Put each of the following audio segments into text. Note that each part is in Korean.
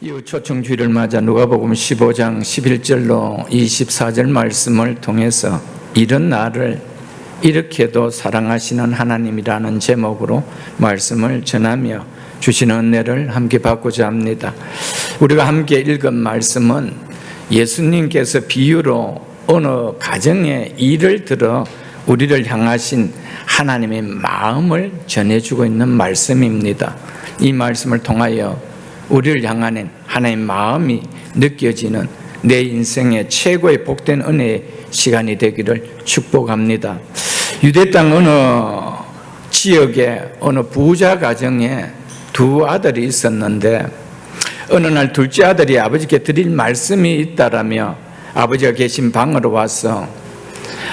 이후 초청주의를 맞아 누가복음 15장 11절로 24절 말씀을 통해서 이런 나를 이렇게도 사랑하시는 하나님이라는 제목으로 말씀을 전하며 주시는 은혜를 함께 받고자 합니다. 우리가 함께 읽은 말씀은 예수님께서 비유로 어느 가정의 일을 들어 우리를 향하신 하나님의 마음을 전해주고 있는 말씀입니다. 이 말씀을 통하여 우리를 향하는 하나님의 마음이 느껴지는 내 인생의 최고의 복된 은혜의 시간이 되기를 축복합니다. 유대 땅 어느 지역에 어느 부자 가정에 두 아들이 있었는데 어느 날 둘째 아들이 아버지께 드릴 말씀이 있다라며 아버지가 계신 방으로 와서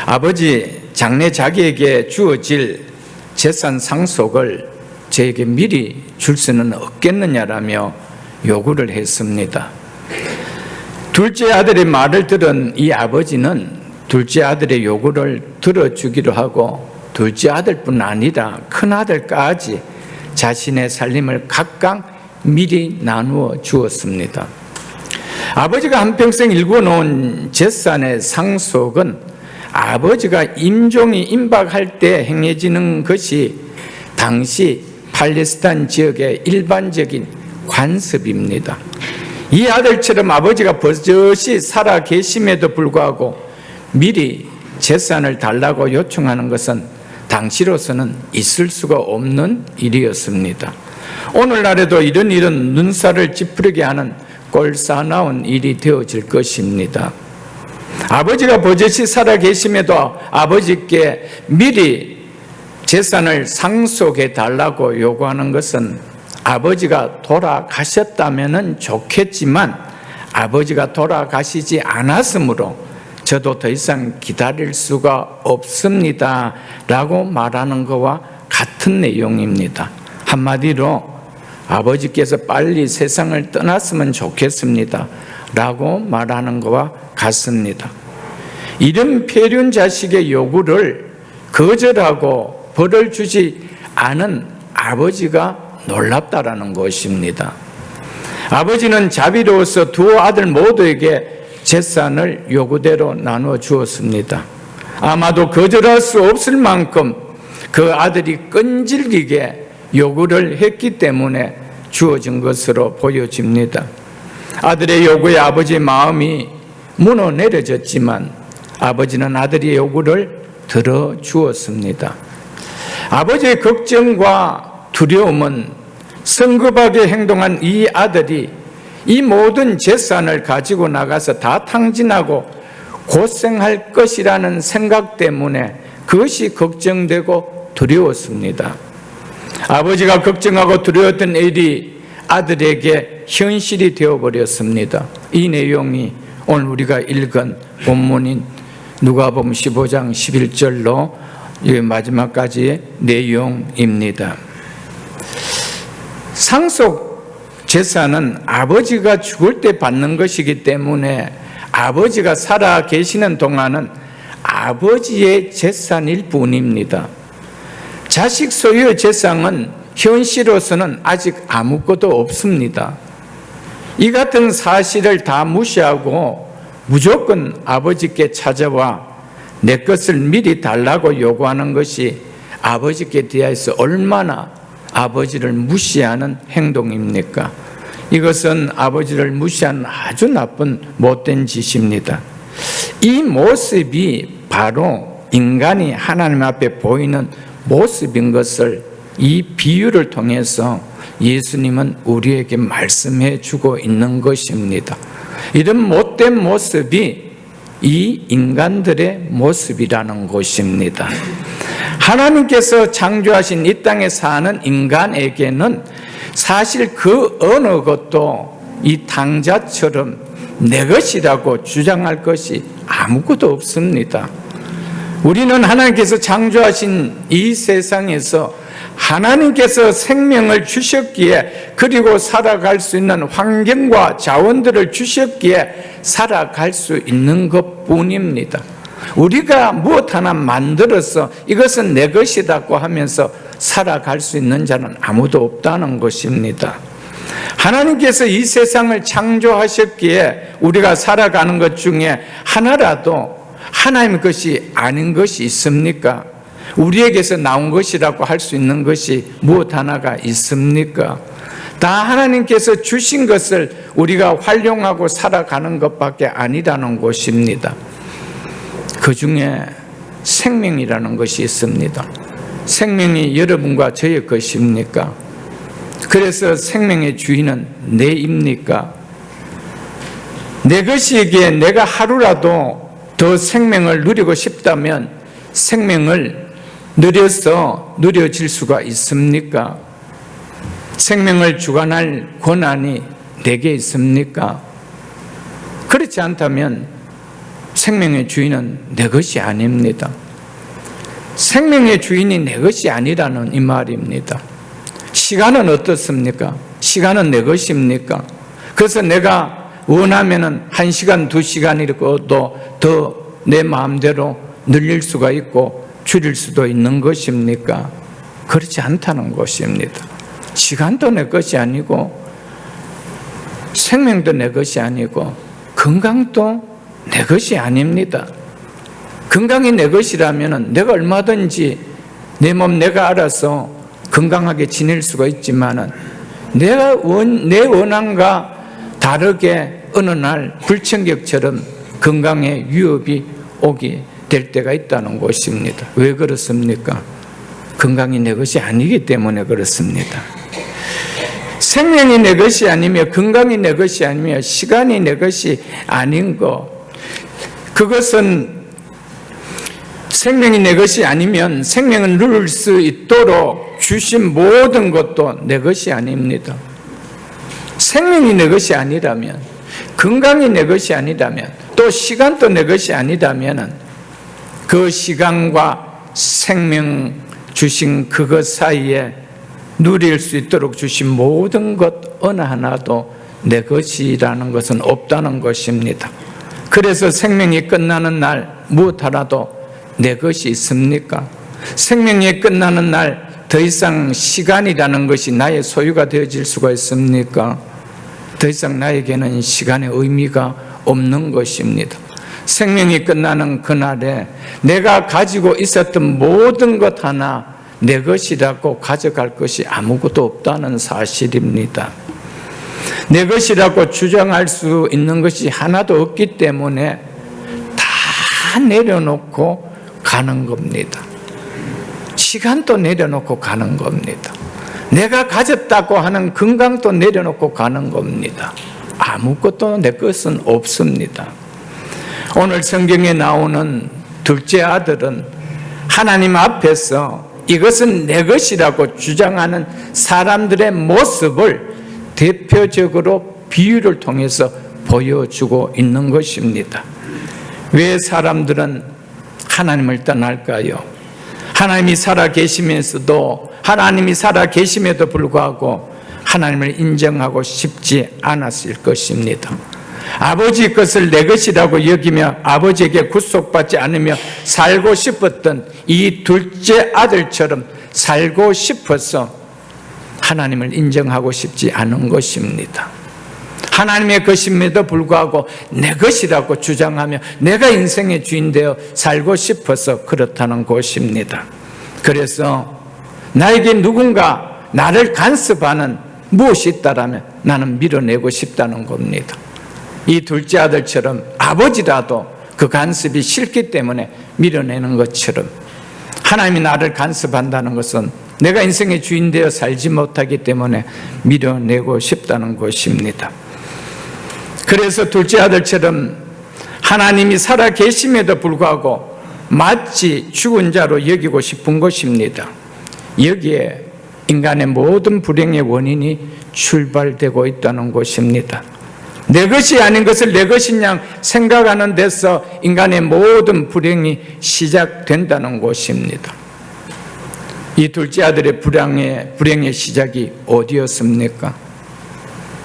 아버지, 장래 자기에게 주어질 재산 상속을 저에게 미리 줄 수는 없겠느냐라며 요구를 했습니다. 둘째 아들의 말을 들은 이 아버지는 둘째 아들의 요구를 들어주기로 하고 둘째 아들뿐 아니라 큰아들까지 자신의 살림을 각각 미리 나누어 주었습니다. 아버지가 한평생 일궈 놓은 재산의 상속은 아버지가 임종이 임박할 때 행해지는 것이 당시 팔레스타인 지역의 일반적인 관습입니다. 이 아들처럼 아버지가 버젓이 살아 계심에도 불구하고 미리 재산을 달라고 요청하는 것은 당시로서는 있을 수가 없는 일이었습니다. 오늘날에도 이런 일은 눈살을 찌푸리게 하는 꼴사나운 일이 되어질 것입니다. 아버지가 버젓이 살아 계심에도 아버지께 미리 재산을 상속해 달라고 요구하는 것은 아버지가 돌아가셨다면 좋겠지만 아버지가 돌아가시지 않았으므로 저도 더 이상 기다릴 수가 없습니다 라고 말하는 것과 같은 내용입니다. 한마디로 아버지께서 빨리 세상을 떠났으면 좋겠습니다 라고 말하는 것과 같습니다. 이런 폐륜 자식의 요구를 거절하고 벌을 주지 않은 아버지가 놀랍다라는 것입니다. 아버지는 자비로워서 두 아들 모두에게 재산을 요구대로 나누어 주었습니다. 아마도 거절할 수 없을 만큼 그 아들이 끈질기게 요구를 했기 때문에 주어진 것으로 보여집니다. 아들의 요구에 아버지의 마음이 무너내려졌지만 아버지는 아들의 요구를 들어주었습니다. 아버지의 걱정과 두려움은 성급하게 행동한 이 아들이 이 모든 재산을 가지고 나가서 다 탕진하고 고생할 것이라는 생각 때문에 그것이 걱정되고 두려웠습니다. 아버지가 걱정하고 두려웠던 일이 아들에게 현실이 되어버렸습니다. 이 내용이 오늘 우리가 읽은 본문인 누가복음 15장 11절로 마지막까지의 내용입니다. 상속 재산은 아버지가 죽을 때 받는 것이기 때문에 아버지가 살아 계시는 동안은 아버지의 재산일 뿐입니다. 자식 소유의 재산은 현실로서는 아직 아무것도 없습니다. 이 같은 사실을 다 무시하고 무조건 아버지께 찾아와 내 것을 미리 달라고 요구하는 것이 아버지께 대해서 얼마나 아버지를 무시하는 행동입니까? 이것은 아버지를 무시하는 아주 나쁜 못된 짓입니다. 이 모습이 바로 인간이 하나님 앞에 보이는 모습인 것을 이 비유를 통해서 예수님은 우리에게 말씀해 주고 있는 것입니다. 이런 못된 모습이 이 인간들의 모습이라는 것입니다. 하나님께서 창조하신 이 땅에 사는 인간에게는 사실 그 어느 것도 이 당자처럼 내 것이라고 주장할 것이 아무것도 없습니다. 우리는 하나님께서 창조하신 이 세상에서 하나님께서 생명을 주셨기에 그리고 살아갈 수 있는 환경과 자원들을 주셨기에 살아갈 수 있는 것뿐입니다. 우리가 무엇 하나 만들어서 이것은 내 것이라고 하면서 살아갈 수 있는 자는 아무도 없다는 것입니다. 하나님께서 이 세상을 창조하셨기에 우리가 살아가는 것 중에 하나라도 하나님 것이 아닌 것이 있습니까? 우리에게서 나온 것이라고 할 수 있는 것이 무엇 하나가 있습니까? 다 하나님께서 주신 것을 우리가 활용하고 살아가는 것밖에 아니라는 것입니다. 그 중에 생명이라는 것이 있습니다. 생명이 여러분과 저의 것입니까? 그래서 생명의 주인은 내입니까? 내 것이기에 내가 하루라도 더 생명을 누리고 싶다면 생명을 누려질 수가 있습니까? 생명을 주관할 권한이 내게 있습니까? 그렇지 않다면 생명의 주인은 내 것이 아닙니다. 생명의 주인이 내 것이 아니라는 이 말입니다. 시간은 어떻습니까? 시간은 내 것입니까? 그래서 내가 원하면은 1시간, 2시간이라도 더 내 마음대로 늘릴 수가 있고 줄일 수도 있는 것입니까? 그렇지 않다는 것입니다. 시간도 내 것이 아니고 생명도 내 것이 아니고 건강도 내 것이 아닙니다. 건강이 내 것이라면 내가 얼마든지 내 몸 내가 알아서 건강하게 지낼 수가 있지만은 내 원함과 다르게 어느 날 불청객처럼 건강에 위협이 오게 될 때가 있다는 것입니다. 왜 그렇습니까? 건강이 내 것이 아니기 때문에 그렇습니다. 생명이 내 것이 아니며 건강이 내 것이 아니며 시간이 내 것이 아닌 것, 그것은 생명이 내 것이 아니면 생명을 누릴 수 있도록 주신 모든 것도 내 것이 아닙니다. 생명이 내 것이 아니라면, 건강이 내 것이 아니라면, 또 시간도 내 것이 아니라면 그 시간과 생명 주신 그것 사이에 누릴 수 있도록 주신 모든 것 어느 하나도 내 것이라는 것은 없다는 것입니다. 그래서 생명이 끝나는 날 무엇 하나도 내 것이 있습니까? 생명이 끝나는 날 더 이상 시간이라는 것이 나의 소유가 되어질 수가 있습니까? 더 이상 나에게는 시간의 의미가 없는 것입니다. 생명이 끝나는 그날에 내가 가지고 있었던 모든 것 하나 내 것이라고 가져갈 것이 아무것도 없다는 사실입니다. 내 것이라고 주장할 수 있는 것이 하나도 없기 때문에 다 내려놓고 가는 겁니다. 시간도 내려놓고 가는 겁니다. 내가 가졌다고 하는 건강도 내려놓고 가는 겁니다. 아무것도 내 것은 없습니다. 오늘 성경에 나오는 둘째 아들은 하나님 앞에서 이것은 내 것이라고 주장하는 사람들의 모습을 대표적으로 비유를 통해서 보여주고 있는 것입니다. 왜 사람들은 하나님을 떠날까요? 하나님이 살아 계시면서도, 하나님이 살아 계심에도 불구하고 하나님을 인정하고 싶지 않았을 것입니다. 아버지 것을 내 것이라고 여기며 아버지에게 구속받지 않으며 살고 싶었던 이 둘째 아들처럼 살고 싶어서 하나님을 인정하고 싶지 않은 것입니다. 하나님의 것임에도 불구하고 내 것이라고 주장하며 내가 인생의 주인 되어 살고 싶어서 그렇다는 것입니다. 그래서 나에게 누군가 나를 간섭하는 무엇이 있다라면 나는 밀어내고 싶다는 겁니다. 이 둘째 아들처럼 아버지라도 그 간섭이 싫기 때문에 밀어내는 것처럼 하나님이 나를 간섭한다는 것은 내가 인생의 주인 되어 살지 못하기 때문에 밀어내고 싶다는 것입니다. 그래서 둘째 아들처럼 하나님이 살아 계심에도 불구하고 마치 죽은 자로 여기고 싶은 것입니다. 여기에 인간의 모든 불행의 원인이 출발되고 있다는 것입니다. 내 것이 아닌 것을 내 것인 양 생각하는 데서 인간의 모든 불행이 시작된다는 것입니다. 이 둘째 아들의 불행의 시작이 어디였습니까?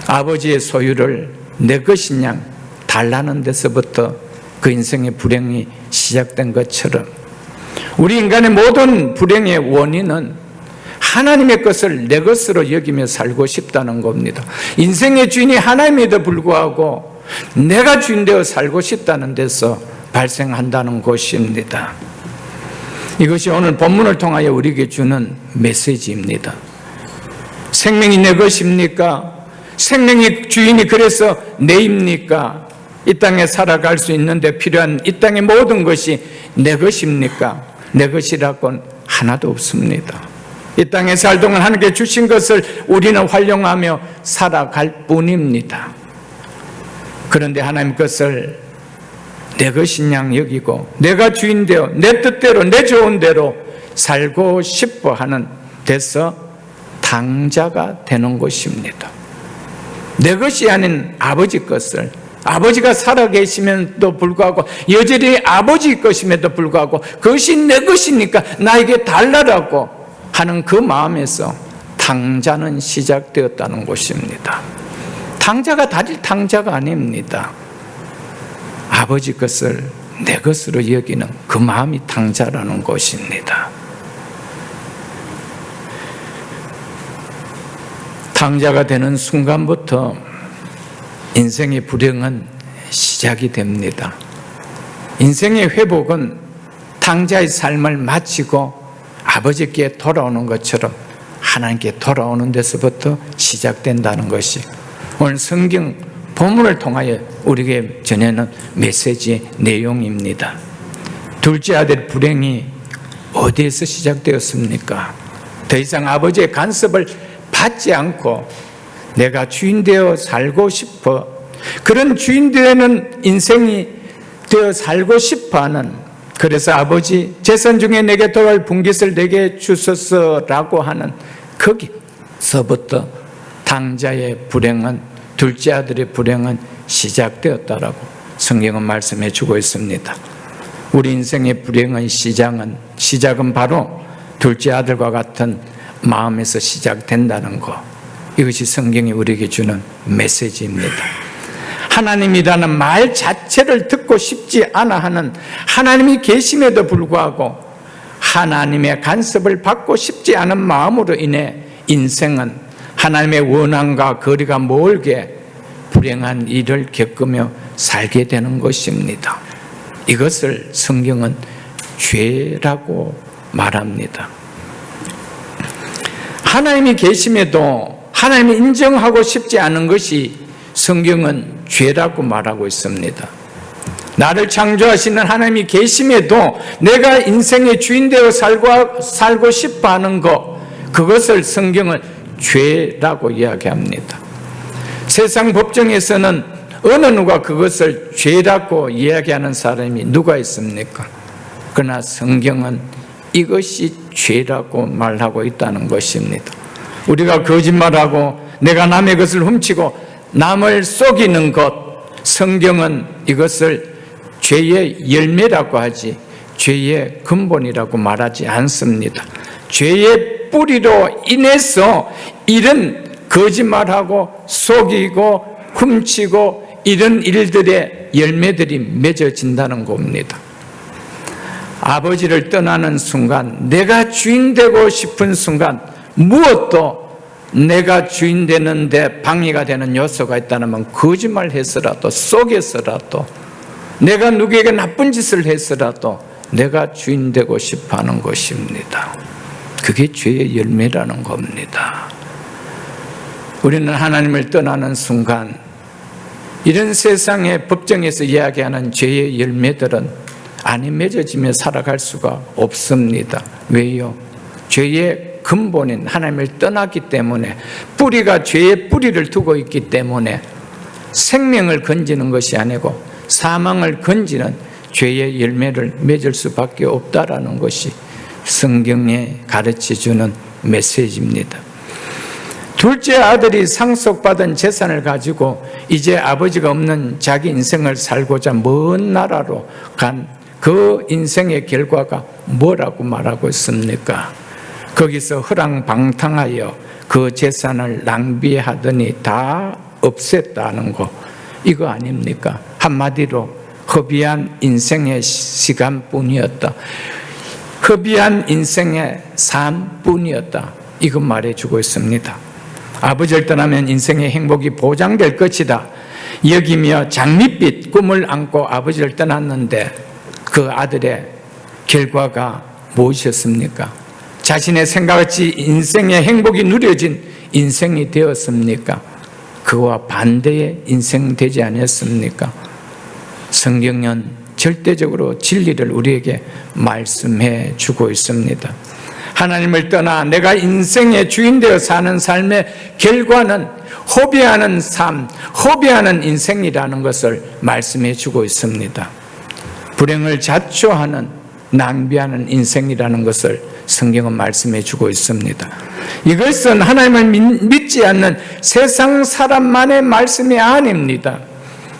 아버지의 소유를 내 것인 양 달라는 데서부터 그 인생의 불행이 시작된 것처럼 우리 인간의 모든 불행의 원인은 하나님의 것을 내 것으로 여기며 살고 싶다는 겁니다. 인생의 주인이 하나님에도 불구하고 내가 주인 되어 살고 싶다는 데서 발생한다는 것입니다. 이것이 오늘 본문을 통하여 우리에게 주는 메시지입니다. 생명이 내 것입니까? 생명의 주인이 그래서 내입니까? 이 땅에 살아갈 수 있는데 필요한 이 땅의 모든 것이 내 것입니까? 내 것이라고는 하나도 없습니다. 이 땅에 살 동안 하나님께 주신 것을 우리는 활용하며 살아갈 뿐입니다. 그런데 하나님 것을 내 것인 양 여기고 내가 주인 되어 내 뜻대로 내 좋은 대로 살고 싶어 하는 데서 당자가 되는 것입니다. 내 것이 아닌 아버지 것을, 아버지가 살아계심에도 불구하고 여전히 아버지 것임에도 불구하고 그것이 내 것이니까 나에게 달라라고 하는 그 마음에서 당자는 시작되었다는 것입니다. 당자가 다릴 당자가 아닙니다. 아버지 것을 내 것으로 여기는 그 마음이 당자라는 것입니다. 당자가 되는 순간부터 인생의 불행은 시작이 됩니다. 인생의 회복은 당자의 삶을 마치고 아버지께 돌아오는 것처럼 하나님께 돌아오는 데서부터 시작된다는 것이 오늘 성경 본문을 통하여 우리에게 전하는 메시지의 내용입니다. 둘째 아들 불행이 어디에서 시작되었습니까? 더 이상 아버지의 간섭을 받지 않고 내가 주인 되어 살고 싶어, 그런 주인 되는 인생이 되어 살고 싶어 하는, 그래서 아버지 재산 중에 내게 돌아올 분깃을 내게 주소서라고 하는 거기서부터 당자의 불행은, 둘째 아들의 불행은 시작되었다라고 성경은 말씀해 주고 있습니다. 우리 인생의 불행의 시작은 바로 둘째 아들과 같은 마음에서 시작된다는 것, 이것이 성경이 우리에게 주는 메시지입니다. 하나님이라는 말 자체를 듣고 싶지 않아 하는, 하나님이 계심에도 불구하고 하나님의 간섭을 받고 싶지 않은 마음으로 인해 인생은 하나님의 원함과 거리가 멀게 불행한 일을 겪으며 살게 되는 것입니다. 이것을 성경은 죄라고 말합니다. 하나님이 계심에도 하나님이 인정하고 싶지 않은 것이 성경은 죄라고 말하고 있습니다. 나를 창조하시는 하나님이 계심에도 내가 인생의 주인 되어 살고 싶어 하는 것, 그것을 성경은 죄라고 이야기합니다. 세상 법정에서는 어느 누가 그것을 죄라고 이야기하는 사람이 누가 있습니까? 그러나 성경은 이것이 죄라고 말하고 있다는 것입니다. 우리가 거짓말하고 내가 남의 것을 훔치고 남을 속이는 것, 성경은 이것을 죄의 열매라고 하지 죄의 근본이라고 말하지 않습니다. 죄의 뿌리로 인해서 이런 거짓말하고 속이고 훔치고 이런 일들의 열매들이 맺어진다는 겁니다. 아버지를 떠나는 순간, 내가 주인 되고 싶은 순간, 무엇도 내가 주인 되는데 방해가 되는 요소가 있다면 거짓말해서라도 속여서라도 내가 누구에게 나쁜 짓을 해서라도 내가 주인 되고 싶어하는 것입니다. 그게 죄의 열매라는 겁니다. 우리는 하나님을 떠나는 순간 이런 세상의 법정에서 이야기하는 죄의 열매들은 안에 맺어지며 살아갈 수가 없습니다. 왜요? 죄의 근본인 하나님을 떠났기 때문에, 뿌리가 죄의 뿌리를 두고 있기 때문에 생명을 건지는 것이 아니고 사망을 건지는 죄의 열매를 맺을 수밖에 없다라는 것이 성경에 가르쳐주는 메시지입니다. 둘째 아들이 상속받은 재산을 가지고 이제 아버지가 없는 자기 인생을 살고자 먼 나라로 간 그 인생의 결과가 뭐라고 말하고 있습니까? 거기서 허랑방탕하여 그 재산을 낭비하더니 다 없앴다는 거, 이거 아닙니까? 한마디로 허비한 인생의 시간뿐이었다. 허비한 인생의 삶뿐이었다. 이것 말해주고 있습니다. 아버지를 떠나면 인생의 행복이 보장될 것이다 여기며 장밋빛 꿈을 안고 아버지를 떠났는데 그 아들의 결과가 무엇이었습니까? 자신의 생각같이 인생의 행복이 누려진 인생이 되었습니까? 그와 반대의 인생 되지 않았습니까? 성경은 절대적으로 진리를 우리에게 말씀해 주고 있습니다. 하나님을 떠나 내가 인생의 주인 되어 사는 삶의 결과는 허비하는 삶, 허비하는 인생이라는 것을 말씀해 주고 있습니다. 불행을 자초하는 낭비하는 인생이라는 것을 성경은 말씀해 주고 있습니다. 이것은 하나님을 믿지 않는 세상 사람만의 말씀이 아닙니다.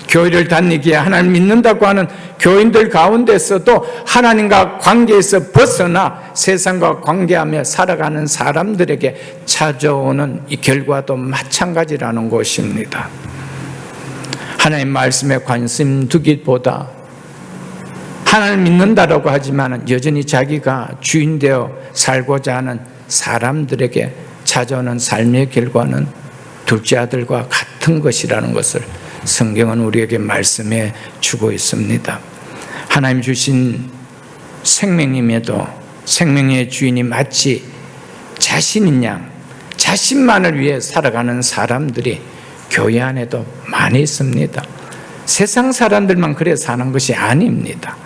교회를 다니기에 하나님 믿는다고 하는 교인들 가운데서도 하나님과 관계에서 벗어나 세상과 관계하며 살아가는 사람들에게 찾아오는 이 결과도 마찬가지라는 것입니다. 하나님 말씀에 관심 두기보다 하나님 믿는다라고 하지만 여전히 자기가 주인 되어 살고자 하는 사람들에게 찾아오는 삶의 결과는 둘째 아들과 같은 것이라는 것을 성경은 우리에게 말씀해 주고 있습니다. 하나님 주신 생명임에도 생명의 주인이 마치 자신인 양 자신만을 위해 살아가는 사람들이 교회 안에도 많이 있습니다. 세상 사람들만 그래 사는 것이 아닙니다.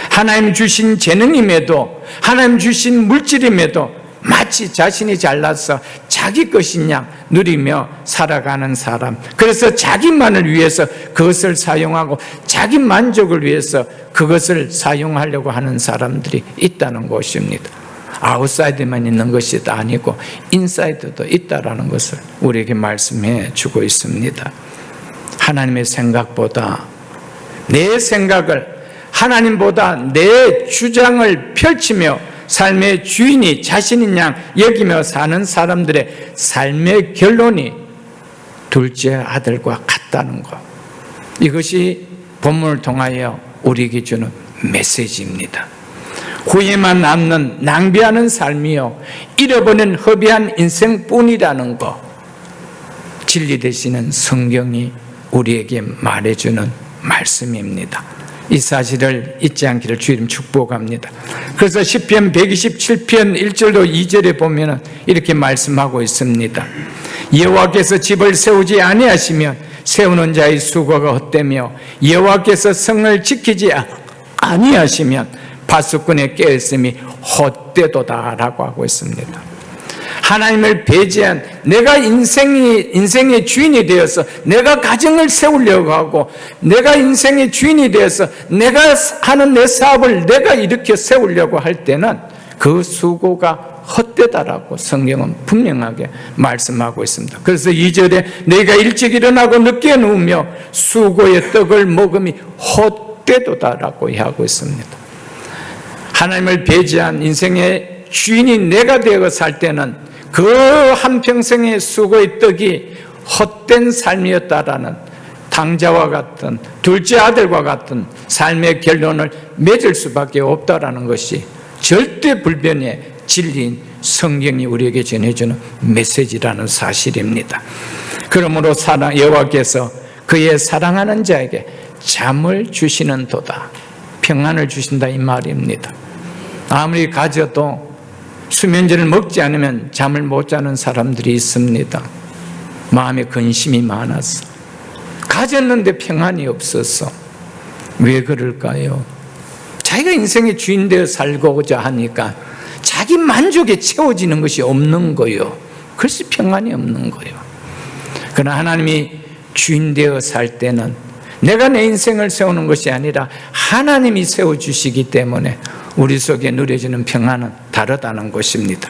하나님 주신 재능임에도 하나님 주신 물질임에도 마치 자신이 잘나서 자기 것인 양 누리며 살아가는 사람, 그래서 자기만을 위해서 그것을 사용하고 자기 만족을 위해서 그것을 사용하려고 하는 사람들이 있다는 것입니다. 아웃사이드만 있는 것이 아니고 인사이드도 있다라는 것을 우리에게 말씀해 주고 있습니다. 하나님의 생각보다 내 생각을, 하나님보다 내 주장을 펼치며 삶의 주인이 자신인 양 여기며 사는 사람들의 삶의 결론이 둘째 아들과 같다는 것, 이것이 본문을 통하여 우리에게 주는 메시지입니다. 후회만 남는 낭비하는 삶이요 잃어버린 허비한 인생뿐이라는 것, 진리 되시는 성경이 우리에게 말해주는 말씀입니다. 이 사실을 잊지 않기를 주 이름 축복합니다. 그래서 시편 127편 1절로 2절에 보면 이렇게 말씀하고 있습니다. 여호와께서 집을 세우지 아니하시면 세우는 자의 수고가 헛되며 여호와께서 성을 지키지 아니하시면 파수꾼의 깨어있음이 헛되도다라고 하고 있습니다. 하나님을 배제한 내가 인생의 주인이 되어서 내가 가정을 세우려고 하고 내가 인생의 주인이 되어서 내가 하는 내 사업을 내가 일으켜 세우려고 할 때는 그 수고가 헛되다라고 성경은 분명하게 말씀하고 있습니다. 그래서 2절에 너희가 일찍 일어나고 늦게 누우며 수고의 떡을 먹음이 헛되도다라고 하고 있습니다. 하나님을 배제한 인생의 주인이 내가 되어 살 때는 그 한평생의 수고의 떡이 헛된 삶이었다라는 당자와 같은 둘째 아들과 같은 삶의 결론을 맺을 수밖에 없다라는 것이 절대 불변의 진리인 성경이 우리에게 전해주는 메시지라는 사실입니다. 그러므로 여호와께서 그의 사랑하는 자에게 잠을 주시는 도다, 평안을 주신다 이 말입니다. 아무리 가져도 수면제를 먹지 않으면 잠을 못 자는 사람들이 있습니다. 마음에 근심이 많아서 가졌는데 평안이 없어서. 왜 그럴까요? 자기가 인생의 주인 되어 살고자 하니까 자기 만족에 채워지는 것이 없는 거예요. 그래서 평안이 없는 거예요. 그러나 하나님이 주인 되어 살 때는 내가 내 인생을 세우는 것이 아니라 하나님이 세워주시기 때문에 우리 속에 누려지는 평안은 다르다는 것입니다.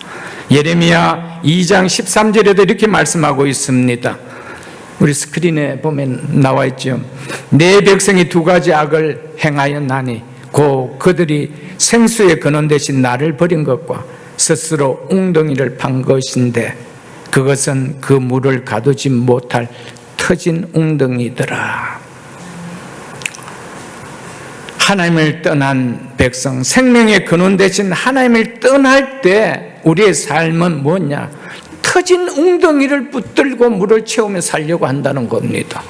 예레미야 2장 13절에도 이렇게 말씀하고 있습니다. 우리 스크린에 보면 나와 있죠. 내 백성이 두 가지 악을 행하였나니 곧 그들이 생수의 근원 대신 나를 버린 것과 스스로 웅덩이를 판 것인데 그것은 그 물을 가두지 못할 터진 웅덩이더라. 하나님을 떠난 백성, 생명의 근원 되신 하나님을 떠날 때 우리의 삶은 뭐냐? 터진 웅덩이를 붙들고 물을 채우며 살려고 한다는 겁니다.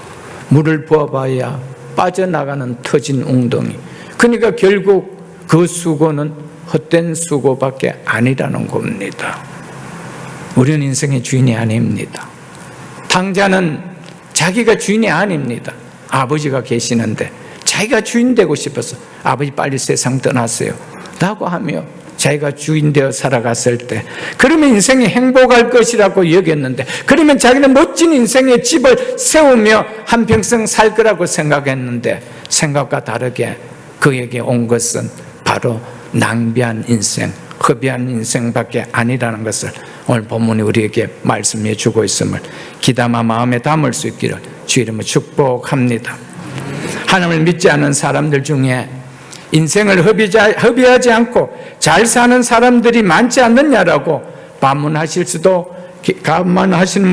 물을 부어봐야 빠져나가는 터진 웅덩이. 그러니까 결국 그 수고는 헛된 수고밖에 아니라는 겁니다. 우리는 인생의 주인이 아닙니다. 당자는 자기가 주인이 아닙니다. 아버지가 계시는데 자기가 주인 되고 싶어서 아버지 빨리 세상 떠나세요 라고 하며 자기가 주인 되어 살아갔을 때, 그러면 인생이 행복할 것이라고 여겼는데, 그러면 자기는 멋진 인생의 집을 세우며 한평생 살 거라고 생각했는데, 생각과 다르게 그에게 온 것은 바로 낭비한 인생, 허비한 인생밖에 아니라는 것을 오늘 본문이 우리에게 말씀해 주고 있음을 기담아 마음에 담을 수 있기를 주 이름으로 축복합니다. 하나님을 믿지 않는 사람들 중에 인생을 허비하지 않고 잘 사는 사람들이 많지 않느냐라고 반문하시는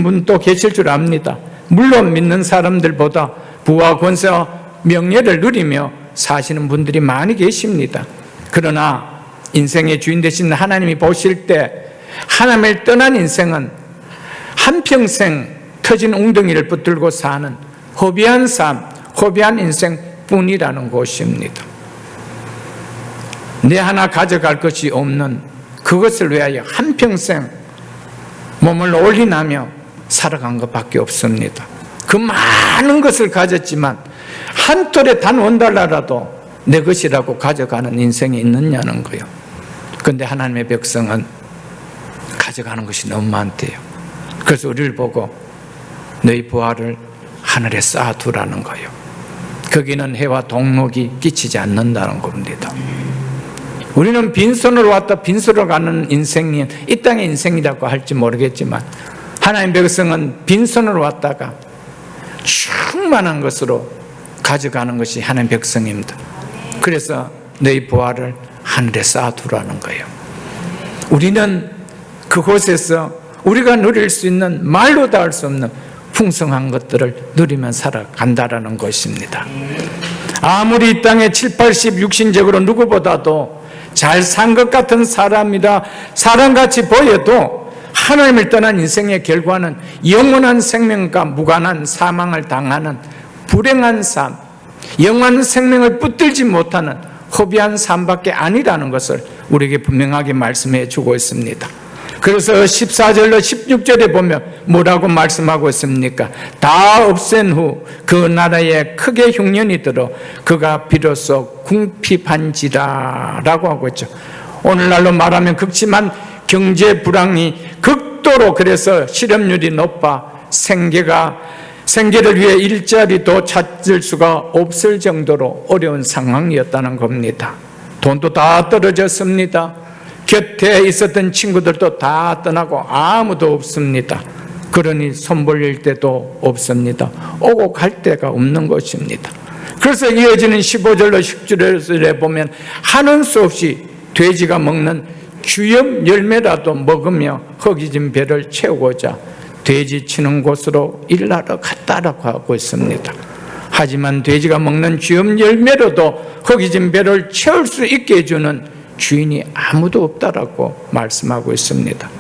분도 계실 줄 압니다. 물론 믿는 사람들보다 부와 권세와 명예를 누리며 사시는 분들이 많이 계십니다. 그러나 인생의 주인 되신 하나님이 보실 때 하나님을 떠난 인생은 한평생 터진 웅덩이를 붙들고 사는 허비한 삶, 허비한 인생뿐이라는 것입니다. 내 하나 가져갈 것이 없는 그것을 위하여 한평생 몸을 올인하며 살아간 것밖에 없습니다. 그 많은 것을 가졌지만 한 톨에 단 $1라도 내 것이라고 가져가는 인생이 있느냐는 거예요. 그런데 하나님의 백성은 가져가는 것이 너무 많대요. 그래서 우리를 보고 너희 부활을 하늘에 쌓아두라는 거예요. 거기는 해와 동록이 끼치지 않는다는 겁니다. 우리는 빈손으로 왔다 빈손으로 가는 인생이 이 땅의 인생이라고 할지 모르겠지만, 하나님의 백성은 빈손으로 왔다가 충만한 것으로 가져가는 것이 하나님의 백성입니다. 그래서 너희 부활을 하늘에 쌓아두라는 거예요. 우리는 그곳에서 우리가 누릴 수 있는, 말로 다 할 수 없는 풍성한 것들을 누리며 살아간다라는 것입니다. 아무리 이 땅에 7, 80 육신적으로 누구보다도 잘 산 것 같은 사람이라 사람같이 보여도 하나님을 떠난 인생의 결과는 영원한 생명과 무관한 사망을 당하는 불행한 삶, 영원한 생명을 붙들지 못하는 허비한 삶밖에 아니라는 것을 우리에게 분명하게 말씀해 주고 있습니다. 그래서 14절로 16절에 보면 뭐라고 말씀하고 있습니까? 다 없앤 후 그 나라에 크게 흉년이 들어 그가 비로소 궁핍한지라 라고 하고 있죠. 오늘날로 말하면 극심한 경제 불황이 극도로, 그래서 실업률이 높아 생계를 위해 일자리도 찾을 수가 없을 정도로 어려운 상황이었다는 겁니다. 돈도 다 떨어졌습니다. 곁에 있었던 친구들도 다 떠나고 아무도 없습니다. 그러니 손 벌릴 데도 없습니다. 오고 갈 데가 없는 것입니다. 그래서 이어지는 15절로 16절에 보면 하는 수 없이 돼지가 먹는 주염 열매라도 먹으며 허기진 배를 채우고자 돼지 치는 곳으로 일하러 갔다라고 하고 있습니다. 하지만 돼지가 먹는 주염 열매로도 허기진 배를 채울 수 있게 해주는 주인이 아무도 없다라고 말씀하고 있습니다.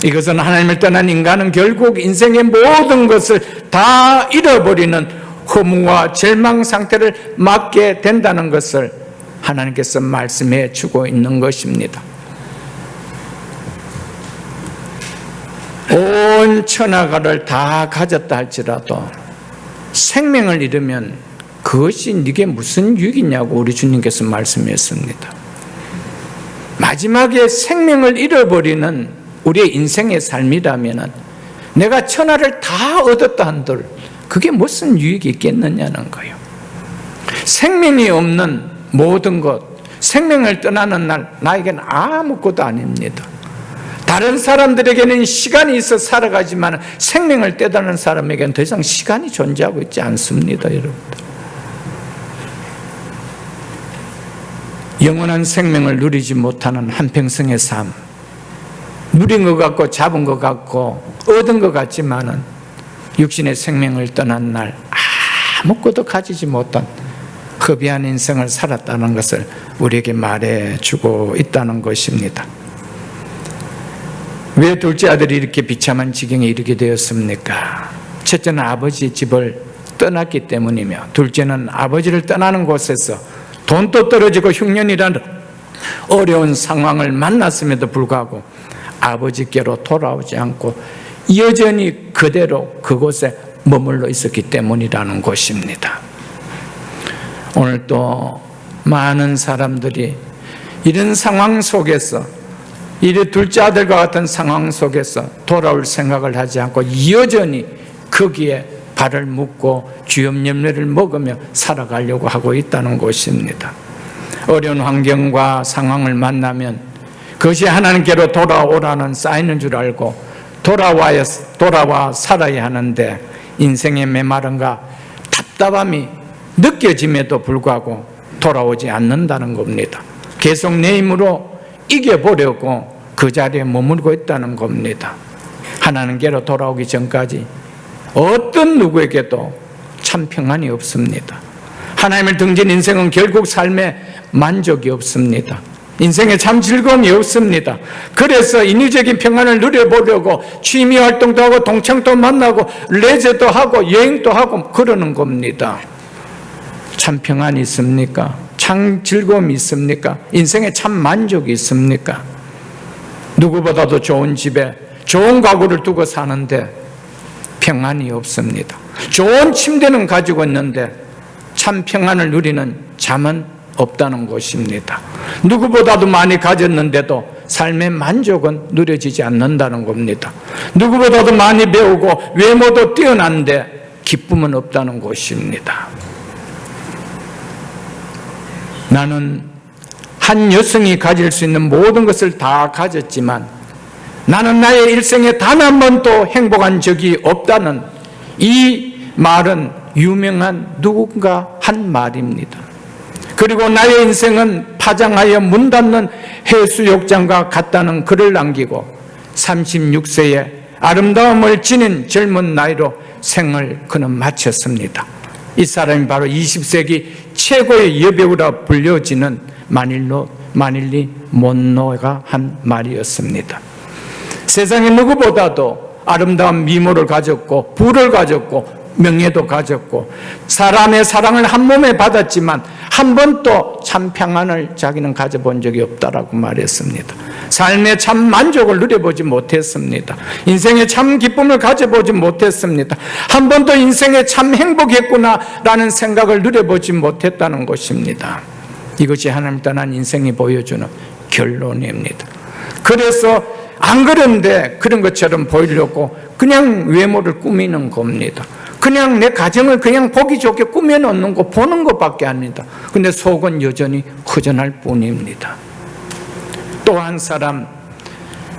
이것은 하나님을 떠난 인간은 결국 인생의 모든 것을 다 잃어버리는 허무와 절망 상태를 맞게 된다는 것을 하나님께서 말씀해 주고 있는 것입니다. 온 천하가를 다 가졌다 할지라도 생명을 잃으면 그것이 네게 무슨 유익이냐고 우리 주님께서 말씀했습니다. 마지막에 생명을 잃어버리는 우리의 인생의 삶이라면 내가 천하를 다 얻었다 한들 그게 무슨 유익이 있겠느냐는 거예요. 생명이 없는 모든 것, 생명을 떠나는 날 나에게는 아무것도 아닙니다. 다른 사람들에게는 시간이 있어 살아가지만 생명을 떼다는 사람에게는 더 이상 시간이 존재하고 있지 않습니다, 여러분들. 영원한 생명을 누리지 못하는 한평생의 삶, 누린 것 같고 잡은 것 같고 얻은 것 같지만은 육신의 생명을 떠난 날 아무것도 가지지 못한 허비한 인생을 살았다는 것을 우리에게 말해주고 있다는 것입니다. 왜 둘째 아들이 이렇게 비참한 지경에 이르게 되었습니까? 첫째는 아버지 집을 떠났기 때문이며, 둘째는 아버지를 떠나는 곳에서 돈도 떨어지고 흉년이라는 어려운 상황을 만났음에도 불구하고 아버지께로 돌아오지 않고 여전히 그대로 그곳에 머물러 있었기 때문이라는 것입니다. 오늘 또 많은 사람들이 이런 상황 속에서, 이 둘째 아들과 같은 상황 속에서 돌아올 생각을 하지 않고 여전히 거기에 발을 묶고 주염 열매를 먹으며 살아가려고 하고 있다는 것입니다. 어려운 환경과 상황을 만나면 그것이 하나님께로 돌아오라는 사인인 줄 알고 돌아와 살아야 하는데, 인생의 메마름과 답답함이 느껴짐에도 불구하고 돌아오지 않는다는 겁니다. 계속 내 힘으로 이겨보려고 그 자리에 머물고 있다는 겁니다. 하나님께로 돌아오기 전까지 어떤 누구에게도 참 평안이 없습니다. 하나님을 등진 인생은 결국 삶에 만족이 없습니다. 인생에 참 즐거움이 없습니다. 그래서 인위적인 평안을 누려보려고 취미 활동도 하고 동창도 만나고 레저도 하고 여행도 하고 그러는 겁니다. 참 평안이 있습니까? 참 즐거움이 있습니까? 인생에 참 만족이 있습니까? 누구보다도 좋은 집에 좋은 가구를 두고 사는데 평안이 없습니다. 좋은 침대는 가지고 있는데 참 평안을 누리는 잠은 없다는 것입니다. 누구보다도 많이 가졌는데도 삶의 만족은 누려지지 않는다는 겁니다. 누구보다도 많이 배우고 외모도 뛰어난데 기쁨은 없다는 것입니다. 나는 한 여성이 가질 수 있는 모든 것을 다 가졌지만 나는 나의 일생에 단 한 번도 행복한 적이 없다는 이 말은 유명한 누군가 한 말입니다. 그리고 나의 인생은 파장하여 문 닫는 해수욕장과 같다는 글을 남기고 36세에 아름다움을 지닌 젊은 나이로 생을 그는 마쳤습니다. 이 사람이 바로 20세기 최고의 여배우라 불려지는 마닐리 몬로가 한 말이었습니다. 세상에 누구보다도 아름다운 미모를 가졌고 부를 가졌고 명예도 가졌고 사람의 사랑을 한 몸에 받았지만 한 번도 참 평안을 자기는 가져본 적이 없다라고 말했습니다. 삶에 참 만족을 누려보지 못했습니다. 인생에 참 기쁨을 가져보지 못했습니다. 한 번도 인생에 참 행복했구나라는 생각을 누려보지 못했다는 것입니다. 이것이 하나님 떠난 인생이 보여주는 결론입니다. 그래서 안 그런데 그런 것처럼 보이려고 그냥 외모를 꾸미는 겁니다. 그냥 내 가정을 그냥 보기 좋게 꾸며놓는 거 보는 것밖에 아닙니다. 근데 속은 여전히 허전할 뿐입니다. 또 한 사람,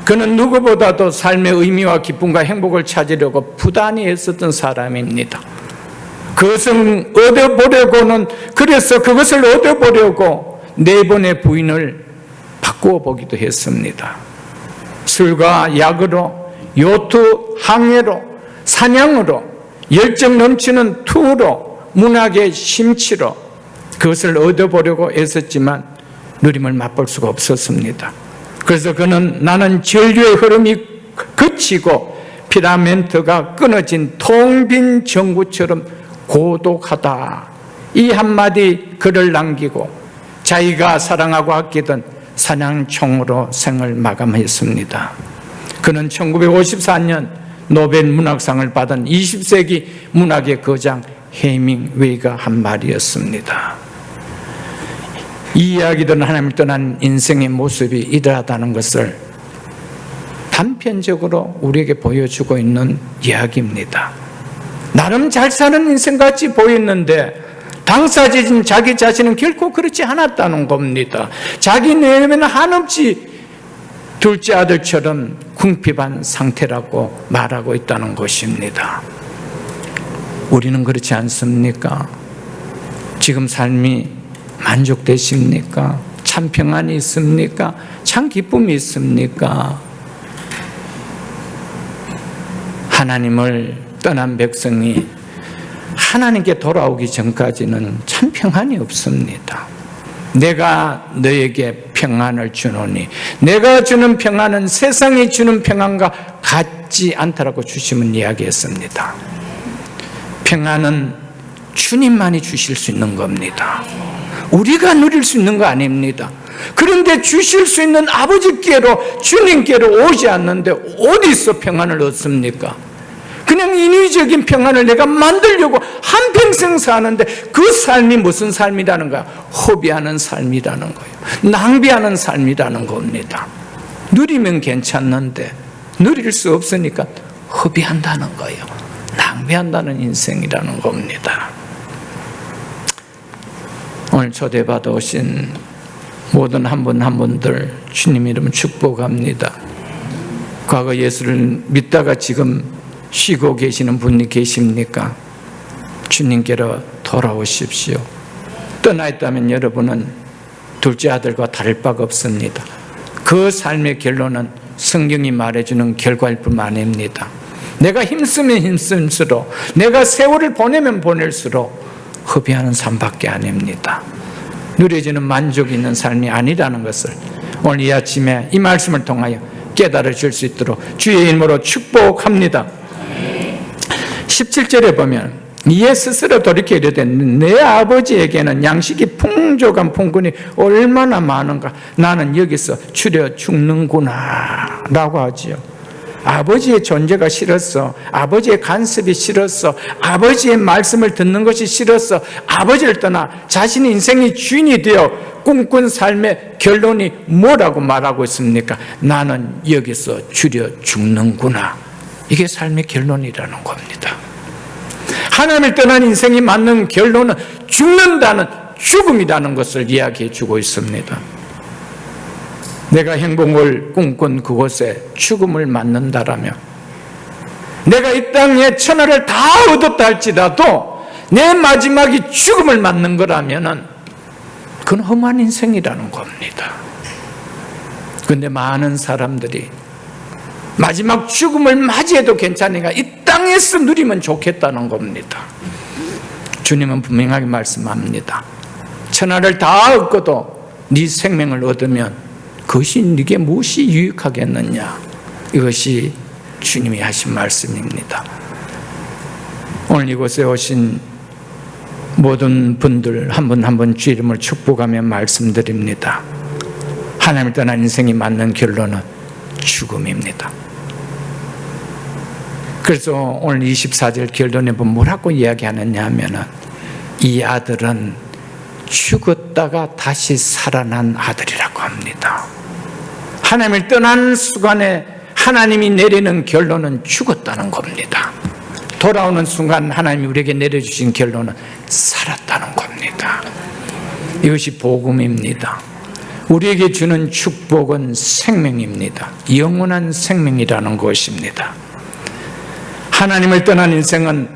그는 누구보다도 삶의 의미와 기쁨과 행복을 찾으려고 부단히 애썼던 사람입니다. 그것을 얻어보려고는, 그래서 그것을 얻어보려고 4번의 부인을 바꾸어 보기도 했습니다. 술과 약으로, 요트, 항해로, 사냥으로, 열정 넘치는 투로, 문학의 심취로 그것을 얻어보려고 애썼지만 누림을 맛볼 수가 없었습니다. 그래서 그는 나는 전류의 흐름이 그치고 피라멘트가 끊어진 텅 빈 전구처럼 고독하다, 이 한마디 글을 남기고 자기가 사랑하고 아끼던 사냥총으로 생을 마감했습니다. 그는 1954년 노벨 문학상을 받은 20세기 문학의 거장 헤밍웨이가 한 말이었습니다. 이 이야기들은 하나님을 떠난 인생의 모습이 이러하다는 것을 단편적으로 우리에게 보여주고 있는 이야기입니다. 나름 잘 사는 인생같이 보였는데 당사자인 자기 자신은 결코 그렇지 않았다는 겁니다. 자기 내면은 한없이 둘째 아들처럼 궁핍한 상태라고 말하고 있다는 것입니다. 우리는 그렇지 않습니까? 지금 삶이 만족되십니까? 참 평안이 있습니까? 참 기쁨이 있습니까? 하나님을 떠난 백성이 하나님께 돌아오기 전까지는 참 평안이 없습니다. 내가 너에게 평안을 주노니 내가 주는 평안은 세상이 주는 평안과 같지 않다라고 주님은 이야기했습니다. 평안은 주님만이 주실 수 있는 겁니다. 우리가 누릴 수 있는 거 아닙니다. 그런데 주실 수 있는 아버지께로 주님께로 오지 않는데 어디서 평안을 얻습니까? 그냥 인위적인 평안을 내가 만들려고 한평생 사는데 그 삶이 무슨 삶이라는 거야? 허비하는 삶이라는 거예요. 낭비하는 삶이라는 겁니다. 누리면 괜찮는데 누릴 수 없으니까 허비한다는 거예요. 낭비한다는 인생이라는 겁니다. 오늘 초대받아 오신 모든 한 분 한 분들 주님 이름 축복합니다. 과거 예수를 믿다가 지금 쉬고 계시는 분이 계십니까? 주님께로 돌아오십시오. 떠나 있다면 여러분은 둘째 아들과 다를 바가 없습니다. 그 삶의 결론은 성경이 말해주는 결과일 뿐만 아닙니다. 내가 힘쓰면 힘쓸수록, 내가 세월을 보내면 보낼수록 허비하는 삶밖에 아닙니다. 누려지는 만족이 있는 삶이 아니라는 것을 오늘 이 아침에 이 말씀을 통하여 깨달아 줄 수 있도록 주의 이름으로 축복합니다. 17절에 보면 이에 스스로 돌이켜 이르되 내 아버지에게는 양식이 풍족한 풍군이 얼마나 많은가, 나는 여기서 추려 죽는구나 라고 하지요. 아버지의 존재가 싫었어. 아버지의 간섭이 싫었어. 아버지의 말씀을 듣는 것이 싫었어. 아버지를 떠나 자신의 인생의 주인이 되어 꿈꾼 삶의 결론이 뭐라고 말하고 있습니까? 나는 여기서 추려 죽는구나. 이게 삶의 결론이라는 겁니다. 하나님을 떠난 인생이 맞는 결론은 죽는다는, 죽음이라는 것을 이야기해 주고 있습니다. 내가 행복을 꿈꾼 그곳에 죽음을 맞는다라면, 내가 이 땅에 천하를 다 얻었다 할지라도 내 마지막이 죽음을 맞는 거라면 그건 험한 인생이라는 겁니다. 그런데 많은 사람들이 마지막 죽음을 맞이해도 괜찮으니까 이 땅에서 누리면 좋겠다는 겁니다. 주님은 분명하게 말씀합니다. 천하를 다 얻고도 네 생명을 얻으면 그것이 네게 무엇이 유익하겠느냐. 이것이 주님이 하신 말씀입니다. 오늘 이곳에 오신 모든 분들 한 분 한 분 주 이름을 축복하며 말씀드립니다. 하나님을 떠난 인생이 맞는 결론은 죽음입니다. 그래서 오늘 24절 결론에 보면 뭐라고 이야기하느냐 하면은 이 아들은 죽었다가 다시 살아난 아들이라고 합니다. 하나님을 떠난 순간에 하나님이 내리는 결론은 죽었다는 겁니다. 돌아오는 순간 하나님이 우리에게 내려주신 결론은 살았다는 겁니다. 이것이 복음입니다. 우리에게 주는 축복은 생명입니다. 영원한 생명이라는 것입니다. 하나님을 떠난 인생은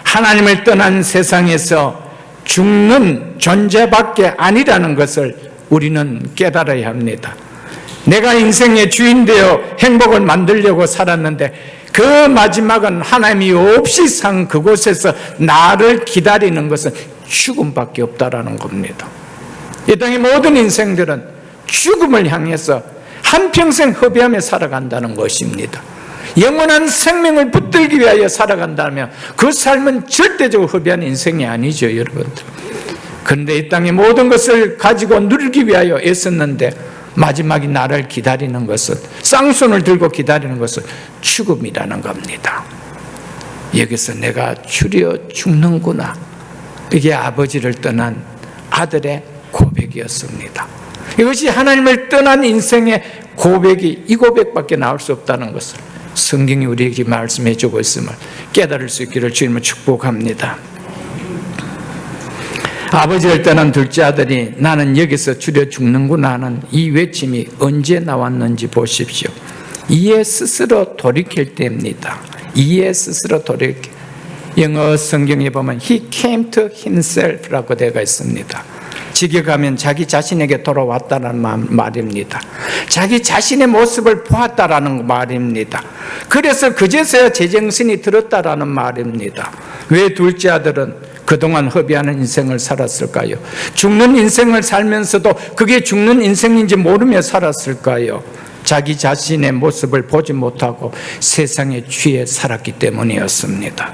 하나님을 떠난 세상에서 죽는 존재밖에 아니라는 것을 우리는 깨달아야 합니다. 내가 인생의 주인 되어 행복을 만들려고 살았는데 그 마지막은 하나님이 없이 산 그곳에서 나를 기다리는 것은 죽음밖에 없다라는 겁니다. 이 땅의 모든 인생들은 죽음을 향해서 한평생 허비하며 살아간다는 것입니다. 영원한 생명을 붙들기 위하여 살아간다면 그 삶은 절대적으로 허비한 인생이 아니죠, 여러분들. 그런데 이 땅의 모든 것을 가지고 누리기 위하여 애썼는데 마지막이 나를 기다리는 것은, 쌍손을 들고 기다리는 것은 죽음이라는 겁니다. 여기서 내가 추려 죽는구나. 이게 아버지를 떠난 아들의 고백이었습니다. 이것이 하나님을 떠난 인생의 고백이 이 고백밖에 나올 수 없다는 것을 성경이 우리에게 말씀해 주고 있음을 깨달을 수 있기를 주님을 축복합니다. 아버지를 떠난 둘째 아들이 나는 여기서 추려 죽는구나 하는 이 외침이 언제 나왔는지 보십시오. 이에 스스로 돌이킬 때입니다. 이에 스스로 돌이킬. 영어 성경에 보면 He came to himself라고 되어 있습니다. 직역하면 자기 자신에게 돌아왔다는 말입니다. 자기 자신의 모습을 보았다라는 말입니다. 그래서 그제서야 제정신이 들었다라는 말입니다. 왜 둘째 아들은 그동안 허비하는 인생을 살았을까요? 죽는 인생을 살면서도 그게 죽는 인생인지 모르며 살았을까요? 자기 자신의 모습을 보지 못하고 세상에 취해 살았기 때문이었습니다.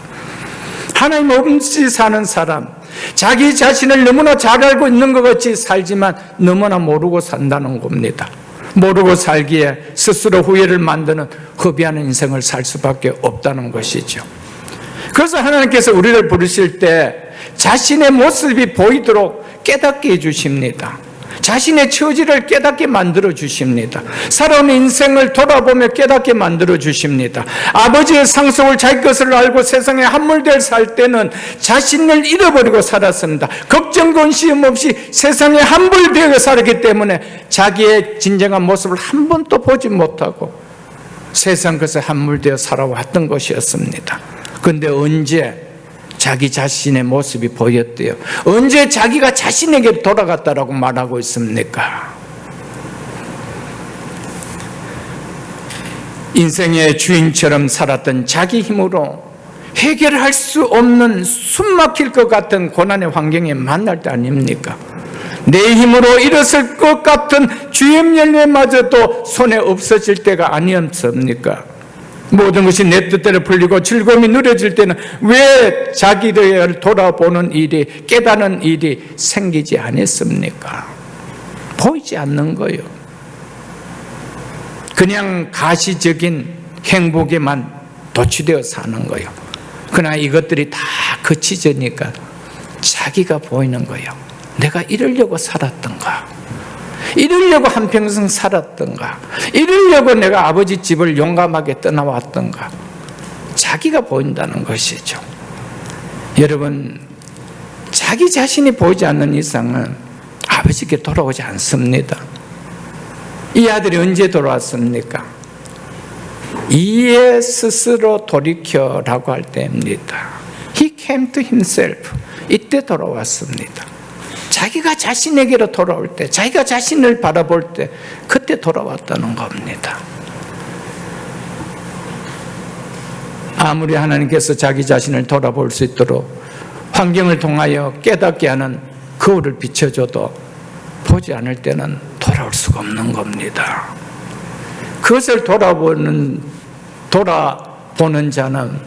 하나님 없이 사는 사람, 자기 자신을 너무나 잘 알고 있는 것 같이 살지만 너무나 모르고 산다는 겁니다. 모르고 살기에 스스로 후회를 만드는 허비하는 인생을 살 수밖에 없다는 것이죠. 그래서 하나님께서 우리를 부르실 때 자신의 모습이 보이도록 깨닫게 해주십니다. 자신의 처지를 깨닫게 만들어 주십니다. 살아온 인생을 돌아보며 깨닫게 만들어 주십니다. 아버지의 상속을 자기 것을 알고 세상에 함몰되어 살 때는 자신을 잃어버리고 살았습니다. 걱정 근심 없이 세상에 함몰되어 살았기 때문에 자기의 진정한 모습을 한 번도 보지 못하고 세상 것에 함몰되어 살아왔던 것이었습니다. 그런데 언제 자기 자신의 모습이 보였대요? 언제 자기가 자신에게 돌아갔다라고 말하고 있습니까? 인생의 주인처럼 살았던 자기 힘으로 해결할 수 없는 숨 막힐 것 같은 고난의 환경에 만날 때 아닙니까? 내 힘으로 일어설 것 같은 주염 열매마저도 손에 없어질 때가 아니었습니까? 모든 것이 내 뜻대로 풀리고 즐거움이 누려질 때는 왜 자기를 돌아보는 일이, 깨닫는 일이 생기지 않았습니까? 보이지 않는 거예요. 그냥 가시적인 행복에만 도취되어 사는 거예요. 그러나 이것들이 다 거치지니까 자기가 보이는 거예요. 내가 이러려고 살았던가? 이러려고 한평생 살았던가? 이러려고 내가 아버지 집을 용감하게 떠나왔던가? 자기가 보인다는 것이죠. 여러분, 자기 자신이 보이지 않는 이상은 아버지께 돌아오지 않습니다. 이 아들이 언제 돌아왔습니까? 이에 스스로 돌이켜라고 할 때입니다. He came to himself. 이때 돌아왔습니다. 자기가 자신에게로 돌아올 때, 자기가 자신을 바라볼 때, 그때 돌아왔다는 겁니다. 아무리 하나님께서 자기 자신을 돌아볼 수 있도록 환경을 통하여 깨닫게 하는 거울을 비춰줘도 보지 않을 때는 돌아올 수가 없는 겁니다. 그것을 돌아보는 자는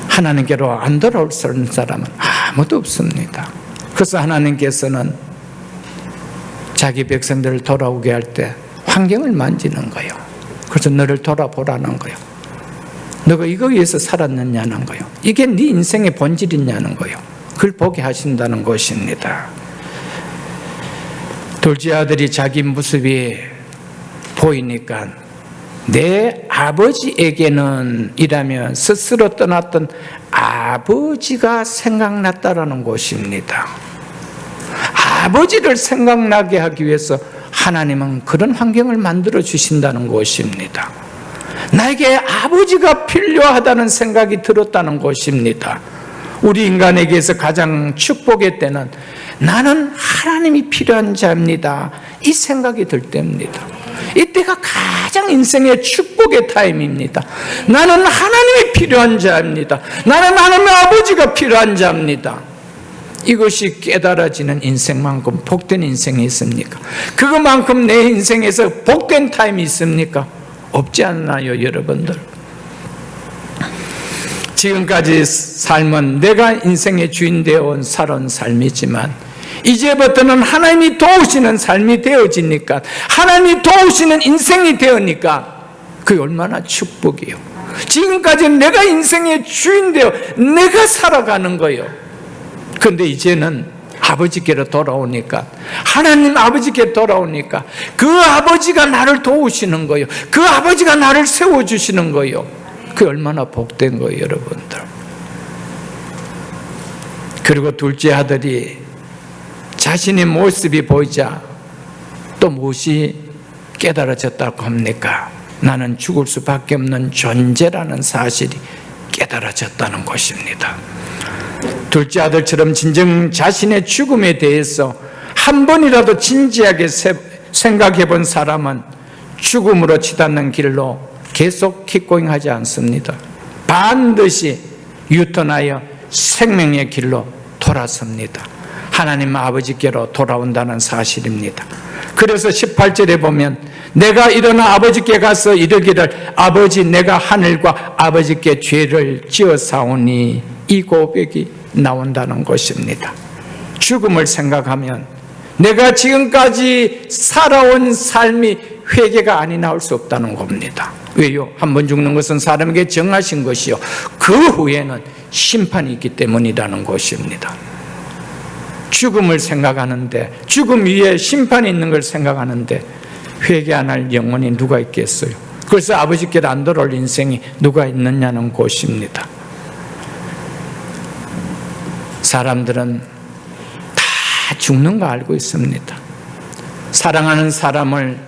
하나님께로 안 돌아올 수 있는 사람은 아무도 없습니다. 그래서 하나님께서는 자기 백성들을 돌아오게 할 때 환경을 만지는 거예요. 그래서 너를 돌아보라는 거예요. 너가 이거 위해서 살았느냐는 거예요. 이게 네 인생의 본질이냐는 거예요. 그걸 보게 하신다는 것입니다. 둘째 아들이 자기 모습이 보이니까 내 아버지에게는 이라면 스스로 떠났던 아버지가 생각났다라는 것입니다. 아버지를 생각나게 하기 위해서 하나님은 그런 환경을 만들어 주신다는 것입니다. 나에게 아버지가 필요하다는 생각이 들었다는 것입니다. 우리 인간에게서 가장 축복의 때는 나는 하나님이 필요한 자입니다. 이 생각이 들 때입니다. 이때가 가장 인생의 축복의 타임입니다. 나는 하나님이 필요한 자입니다. 나는 하나님의 아버지가 필요한 자입니다. 이것이 깨달아지는 인생만큼 복된 인생이 있습니까? 그것만큼 내 인생에서 복된 타임이 있습니까? 없지 않나요, 여러분들? 지금까지 삶은 내가 인생의 주인 되어온 살아온 삶이지만 이제부터는 하나님이 도우시는 삶이 되어지니까, 하나님이 도우시는 인생이 되어니까 그게 얼마나 축복이에요. 지금까지는 내가 인생의 주인 되어 내가 살아가는 거예요. 그런데 이제는 아버지께로 돌아오니까, 하나님 아버지께 돌아오니까 그 아버지가 나를 도우시는 거예요. 그 아버지가 나를 세워주시는 거예요. 그게 얼마나 복된 거예요, 여러분들. 그리고 둘째 아들이 자신의 모습이 보이자 또 무엇이 깨달아졌다고 합니까? 나는 죽을 수밖에 없는 존재라는 사실이 깨달아졌다는 것입니다. 둘째 아들처럼 진정 자신의 죽음에 대해서 한 번이라도 진지하게 생각해 본 사람은 죽음으로 치닫는 길로 계속 킥고잉하지 않습니다. 반드시 유턴하여 생명의 길로 돌아섭니다. 하나님 아버지께로 돌아온다는 사실입니다. 그래서 18절에 보면 내가 일어나 아버지께 가서 이르기를 아버지 내가 하늘과 아버지께 죄를 지었사오니 이 고백이 나온다는 것입니다. 죽음을 생각하면 내가 지금까지 살아온 삶이 회개가 아니 나올 수 없다는 겁니다. 왜요? 한 번 죽는 것은 사람에게 정하신 것이요 그 후에는 심판이 있기 때문이라는 것입니다. 죽음을 생각하는데, 죽음 위에 심판이 있는 걸 생각하는데 회개 안 할 영혼이 누가 있겠어요? 그래서 아버지께로 안 돌아올 인생이 누가 있느냐는 것입니다. 사람들은 다 죽는 거 알고 있습니다. 사랑하는 사람을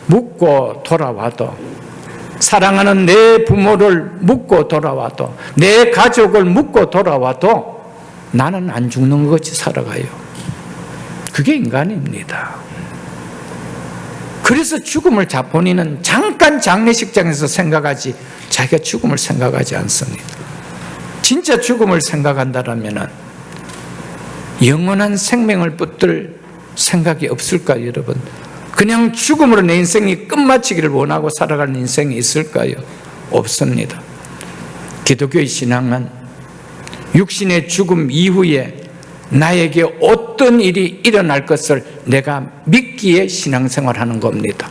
묻고 돌아와도, 사랑하는 내 부모를 묻고 돌아와도, 내 가족을 묻고 돌아와도 나는 안 죽는 것 같이 살아가요. 그게 인간입니다. 그래서 죽음을 본인은 잠깐 장례식장에서 생각하지 자기가 죽음을 생각하지 않습니다. 진짜 죽음을 생각한다면 영원한 생명을 붙들 생각이 없을까요, 여러분? 그냥 죽음으로 내 인생이 끝마치기를 원하고 살아가는 인생이 있을까요? 없습니다. 기독교의 신앙은 육신의 죽음 이후에 나에게 어떤 일이 일어날 것을 내가 믿기에 신앙생활하는 겁니다.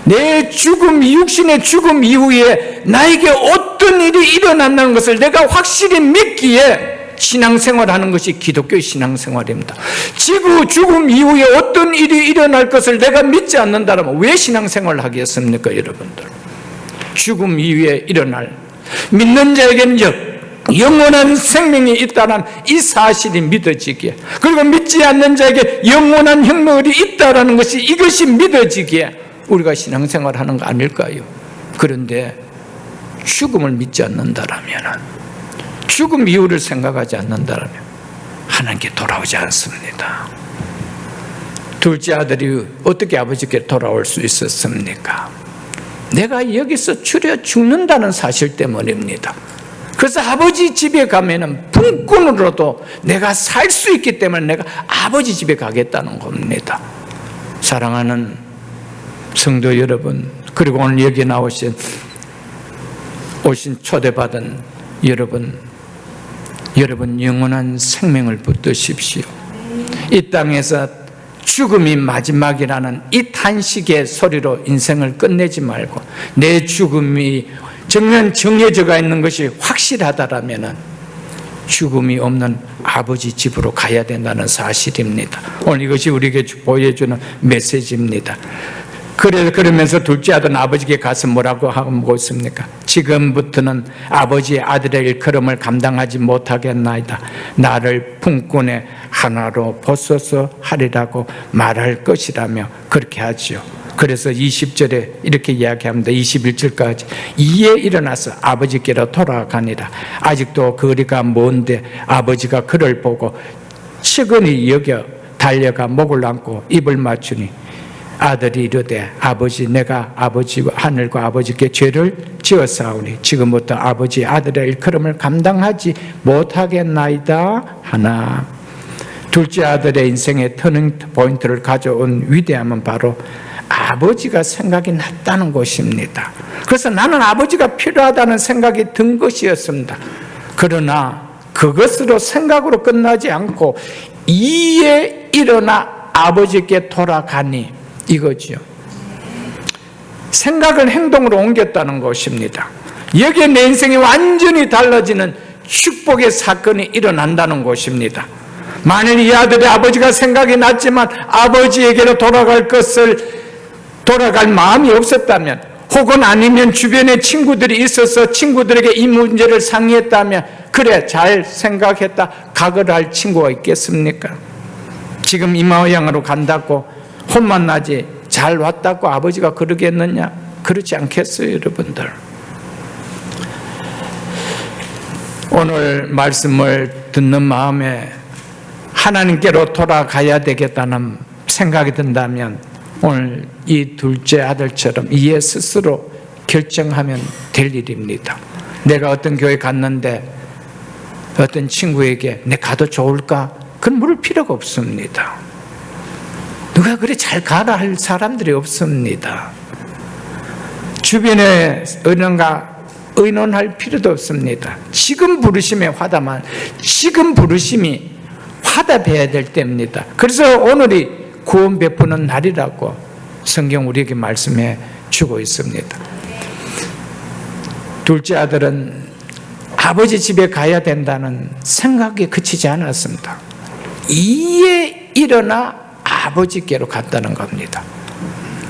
내 죽음, 육신의 죽음 이후에 나에게 어떤 일이 일어난다는 것을 내가 확실히 믿기에 신앙생활하는 것이 기독교의 신앙생활입니다. 지구 죽음 이후에 어떤 일이 일어날 것을 내가 믿지 않는다면 왜 신앙생활을 하겠습니까, 여러분들? 죽음 이후에 일어날, 믿는 자에게는 영원한 생명이 있다는 이 사실이 믿어지기에, 그리고 믿지 않는 자에게 영원한 혁명이 있다는 것이, 이것이 믿어지기에 우리가 신앙생활을 하는 거 아닐까요? 그런데 죽음을 믿지 않는다면, 죽음 이후를 생각하지 않는다면 하나님께 돌아오지 않습니다. 둘째 아들이 어떻게 아버지께 돌아올 수 있었습니까? 내가 여기서 추려 죽는다는 사실 때문입니다. 그래서 아버지 집에 가면은 분꾼으로도 내가 살 수 있기 때문에 내가 아버지 집에 가겠다는 겁니다. 사랑하는 성도 여러분, 그리고 오늘 여기 오신 초대받은 여러분 영원한 생명을 붙드십시오. 이 땅에서 죽음이 마지막이라는 이 탄식의 소리로 인생을 끝내지 말고, 내 죽음이 정해져가 있는 것이 확실하다라면 죽음이 없는 아버지 집으로 가야 된다는 사실입니다. 오늘 이것이 우리에게 보여주는 메시지입니다. 그러면서 둘째 아들은 아버지께 가서 뭐라고 하고 있습니까? 지금부터는 아버지의 아들의 일컬음을 감당하지 못하겠나이다. 나를 품꾼의 하나로 벗어서 하리라고 말할 것이라며 그렇게 하지요. 그래서 20절에 이렇게 이야기합니다. 21절까지 이에 일어나서 아버지께로 돌아가니라. 아직도 거리가 먼데 아버지가 그를 보고 측은히 여겨 달려가 목을 안고 입을 맞추니 아들이 이르되 아버지 내가 아버지와 하늘과 아버지께 죄를 지었사오니 지금부터 아버지 아들의 일컬음을 감당하지 못하겠나이다 하나. 둘째 아들의 인생의 터닝 포인트를 가져온 위대함은 바로 아버지가 생각이 났다는 것입니다. 그래서 나는 아버지가 필요하다는 생각이 든 것이었습니다. 그러나 그것으로 생각으로 끝나지 않고 이에 일어나 아버지께 돌아가니 이거지요. 생각을 행동으로 옮겼다는 것입니다. 여기에 내 인생이 완전히 달라지는 축복의 사건이 일어난다는 것입니다. 만일 이 아들의 아버지가 생각이 났지만 아버지에게로 돌아갈 마음이 없었다면, 혹은 아니면 주변에 친구들이 있어서 친구들에게 이 문제를 상의했다면, 그래 잘 생각했다 각을 할 친구가 있겠습니까? 지금 이마오양으로 간다고 혼만 나지 잘 왔다고 아버지가 그러겠느냐? 그렇지 않겠어요, 여러분들? 오늘 말씀을 듣는 마음에 하나님께로 돌아가야 되겠다는 생각이 든다면 오늘 이 둘째 아들처럼 이에 스스로 결정하면 될 일입니다. 내가 어떤 교회 갔는데 어떤 친구에게 내 가도 좋을까? 그건 물을 필요가 없습니다. 누가 그래 잘 가라 할 사람들이 없습니다. 주변에 의논할 필요도 없습니다. 지금 부르심에 지금 부르심이 화답해야 될 때입니다. 그래서 오늘이 구원 베푸는 날이라고 성경 우리에게 말씀해 주고 있습니다. 둘째 아들은 아버지 집에 가야 된다는 생각에 그치지 않았습니다. 이에 일어나 아버지께로 갔다는 겁니다.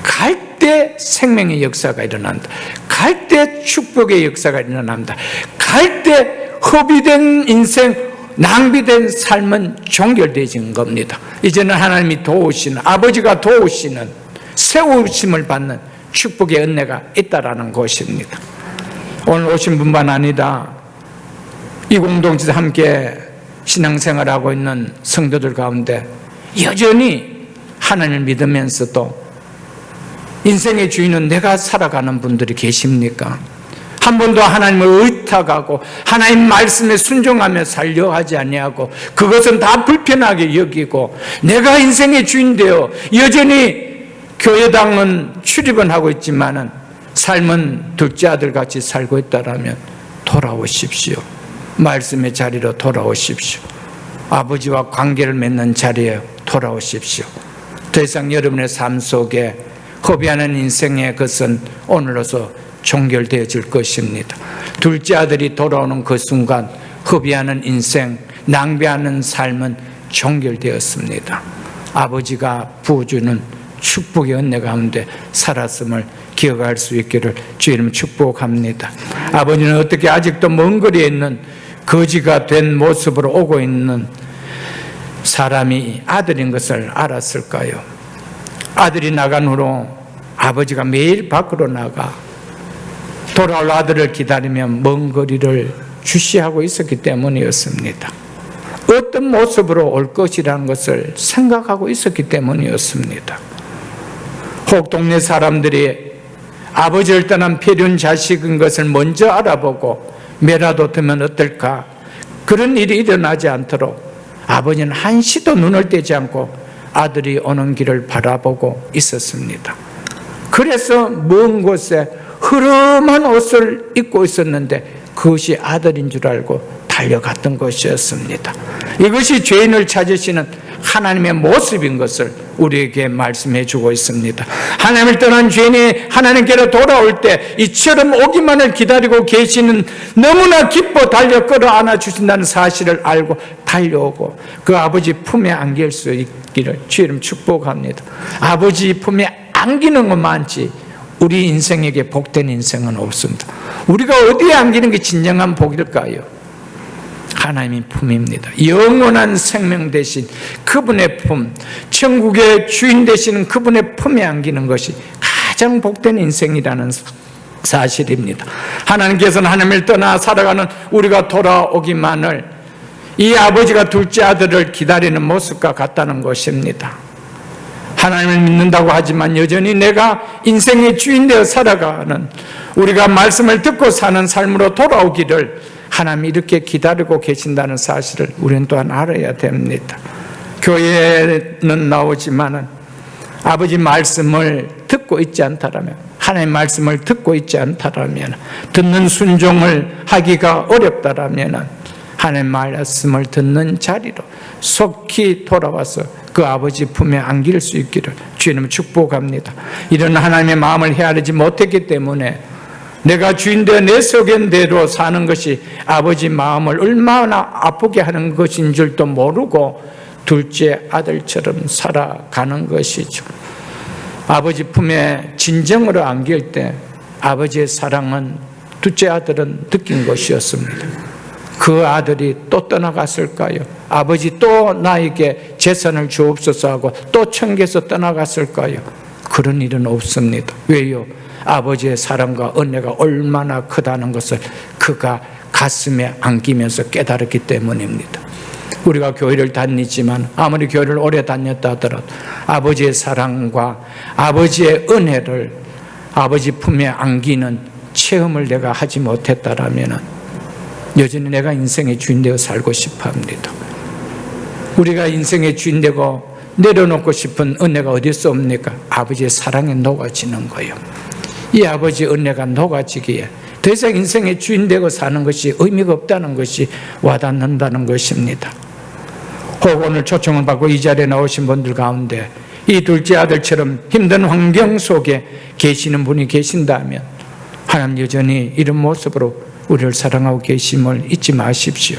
갈 때 생명의 역사가 일어난다. 갈 때 축복의 역사가 일어난다. 갈 때 허비된 인생, 낭비된 삶은 종결되어진 겁니다. 이제는 하나님이 도우시는, 아버지가 도우시는, 세우심을 받는 축복의 은혜가 있다라는 것입니다. 오늘 오신 분만 아니다. 이 공동체에서 함께 신앙생활하고 있는 성도들 가운데 여전히 하나님을 믿으면서도 인생의 주인은 내가 살아가는 분들이 계십니까? 한 번도 하나님을 의탁하고 하나님 말씀에 순종하며 살려 하지 아니하고 그것은 다 불편하게 여기고 내가 인생의 주인 되어 여전히 교회당은 출입은 하고 있지만은 삶은 둘째 아들같이 살고 있다라면 돌아오십시오. 말씀의 자리로 돌아오십시오. 아버지와 관계를 맺는 자리에 돌아오십시오. 더 이상 여러분의 삶 속에 허비하는 인생의 것은 오늘로서 종결되어질 것입니다. 둘째 아들이 돌아오는 그 순간 허비하는 인생, 낭비하는 삶은 종결되었습니다. 아버지가 부어주는 축복의 은혜 가운데 살았음을 기억할 수 있기를 주의 이름 축복합니다. 아버지는 어떻게 아직도 먼 거리에 있는 거지가 된 모습으로 오고 있는 사람이 아들인 것을 알았을까요? 아들이 나간 후로 아버지가 매일 밖으로 나가 돌아올 아들을 기다리며 먼 거리를 주시하고 있었기 때문이었습니다. 어떤 모습으로 올 것이라는 것을 생각하고 있었기 때문이었습니다. 혹 동네 사람들이 아버지를 떠난 폐륜 자식인 것을 먼저 알아보고 매라도 두면 어떨까? 그런 일이 일어나지 않도록 아버지는 한시도 눈을 떼지 않고 아들이 오는 길을 바라보고 있었습니다. 그래서 먼 곳에 흐름한 옷을 입고 있었는데 그것이 아들인 줄 알고 달려갔던 것이었습니다. 이것이 죄인을 찾으시는 하나님의 모습인 것을 우리에게 말씀해 주고 있습니다. 하나님을 떠난 죄인이 하나님께로 돌아올 때 이처럼 오기만을 기다리고 계시는, 너무나 기뻐 달려 끌어안아 주신다는 사실을 알고 달려오고 그 아버지 품에 안길 수 있기를 주의 이름 축복합니다. 아버지 품에 안기는 것만치 우리 인생에게 복된 인생은 없습니다. 우리가 어디에 안기는 게 진정한 복일까요? 하나님의 품입니다. 영원한 생명 대신 그분의 품, 천국의 주인 되시는 그분의 품에 안기는 것이 가장 복된 인생이라는 사실입니다. 하나님께서는 하나님을 떠나 살아가는 우리가 돌아오기만을 이 아버지가 둘째 아들을 기다리는 모습과 같다는 것입니다. 하나님을 믿는다고 하지만 여전히 내가 인생의 주인 되어 살아가는, 우리가 말씀을 듣고 사는 삶으로 돌아오기를 하나님이 이렇게 기다리고 계신다는 사실을 우리는 또한 알아야 됩니다. 교회는 나오지만은 아버지 말씀을 듣고 있지 않다라면, 하나님 말씀을 듣고 있지 않다라면, 듣는 순종을 하기가 어렵다라면 하나님 말씀을 듣는 자리로 속히 돌아와서 그 아버지 품에 안길 수 있기를 주님 축복합니다. 이런 하나님의 마음을 헤아리지 못했기 때문에 내가 주인되어 내 소견대로 사는 것이 아버지 마음을 얼마나 아프게 하는 것인 줄도 모르고 둘째 아들처럼 살아가는 것이죠. 아버지 품에 진정으로 안길 때 아버지의 사랑은 둘째 아들은 느낀 것이었습니다. 그 아들이 또 떠나갔을까요? 아버지 또 나에게 재산을 주옵소서 하고 또 청계에서 떠나갔을까요? 그런 일은 없습니다. 왜요? 아버지의 사랑과 은혜가 얼마나 크다는 것을 그가 가슴에 안기면서 깨달았기 때문입니다. 우리가 교회를 다니지만 아무리 교회를 오래 다녔다 하더라도 아버지의 사랑과 아버지의 은혜를 아버지 품에 안기는 체험을 내가 하지 못했다라면 여전히 내가 인생의 주인 되어 살고 싶어 합니다. 우리가 인생의 주인 되고 내려놓고 싶은 은혜가 어디서 옵니까? 아버지의 사랑에 녹아지는 거예요. 이 아버지의 은혜가 녹아지기에 더 이상 인생의 주인 되고 사는 것이 의미가 없다는 것이 와닿는다는 것입니다. 혹 오늘 초청을 받고 이 자리에 나오신 분들 가운데 이 둘째 아들처럼 힘든 환경 속에 계시는 분이 계신다면 하나님 여전히 이런 모습으로 우리를 사랑하고 계심을 잊지 마십시오.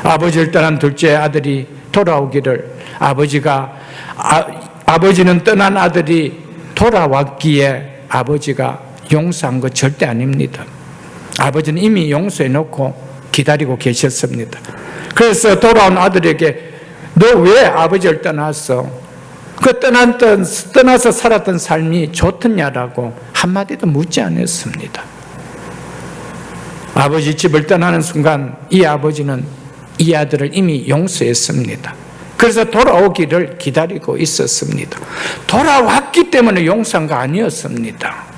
아버지를 떠난 둘째 아들이 돌아오기를 아버지는 떠난 아들이 돌아왔기에 아버지가 용서한 것 절대 아닙니다. 아버지는 이미 용서해 놓고 기다리고 계셨습니다. 그래서 돌아온 아들에게 너 왜 아버지를 떠났어? 그 떠나서 살았던 삶이 좋더냐라고 한마디도 묻지 않았습니다. 아버지 집을 떠나는 순간 이 아버지는 이 아들을 이미 용서했습니다. 그래서 돌아오기를 기다리고 있었습니다. 돌아왔기 때문에 용서한 거 아니었습니다.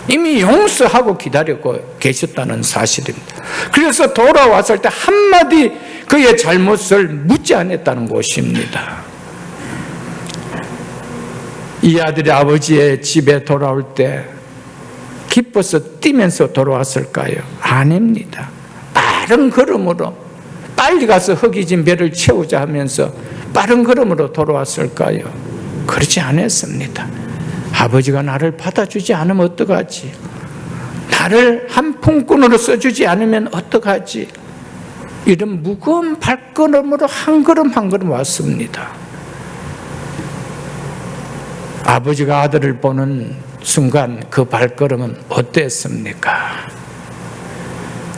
이미 용서하고 기다리고 계셨다는 사실입니다. 그래서 돌아왔을 때 한마디 그의 잘못을 묻지 않았다는 것입니다. 이 아들이 아버지의 집에 돌아올 때 기뻐서 뛰면서 돌아왔을까요? 아닙니다. 빠른 걸음으로 빨리 가서 허기진 배를 채우자 하면서 빠른 걸음으로 돌아왔을까요? 그렇지 않았습니다. 아버지가 나를 받아주지 않으면 어떡하지? 나를 한 품꾼으로 써주지 않으면 어떡하지? 이런 무거운 발걸음으로 한 걸음 한 걸음 왔습니다. 아버지가 아들을 보는 순간 그 발걸음은 어땠습니까?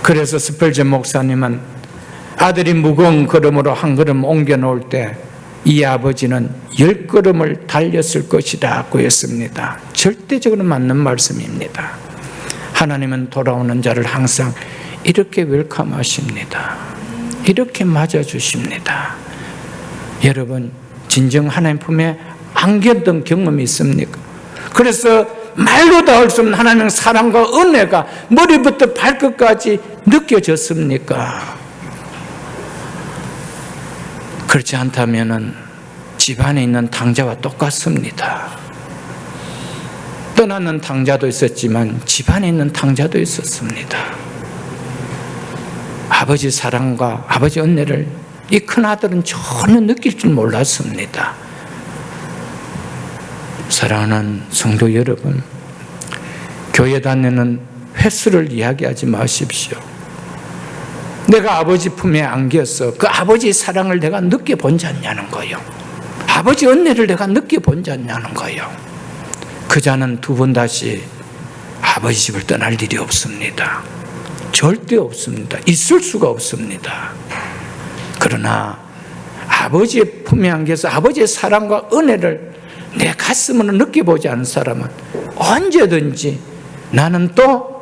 그래서 스펠전 목사님은 아들이 무거운 걸음으로 한 걸음 옮겨 놓을 때 이 아버지는 10걸음을 달렸을 것이라고 했습니다. 절대적으로 맞는 말씀입니다. 하나님은 돌아오는 자를 항상 이렇게 웰컴하십니다. 이렇게 맞아주십니다. 여러분, 진정 하나님 품에 안겼던 경험이 있습니까? 그래서 말로 다 할 수 없는 하나님의 사랑과 은혜가 머리부터 발끝까지 느껴졌습니까? 그렇지 않다면 집안에 있는 당자와 똑같습니다. 떠나는 당자도 있었지만 집안에 있는 당자도 있었습니다. 아버지 사랑과 아버지 은혜를 이 큰아들은 전혀 느낄 줄 몰랐습니다. 사랑하는 성도 여러분, 교회 다니는 횟수를 이야기하지 마십시오. 내가 아버지 품에 안겨서 그 아버지의 사랑을 내가 느껴본 지 않냐는 거예요. 아버지 은혜를 내가 느껴본 지 않냐는 거예요. 그 자는 두 번 다시 아버지 집을 떠날 일이 없습니다. 절대 없습니다. 있을 수가 없습니다. 그러나 아버지의 품에 안겨서 아버지의 사랑과 은혜를 내 가슴으로 느껴보지 않은 사람은 언제든지 나는 또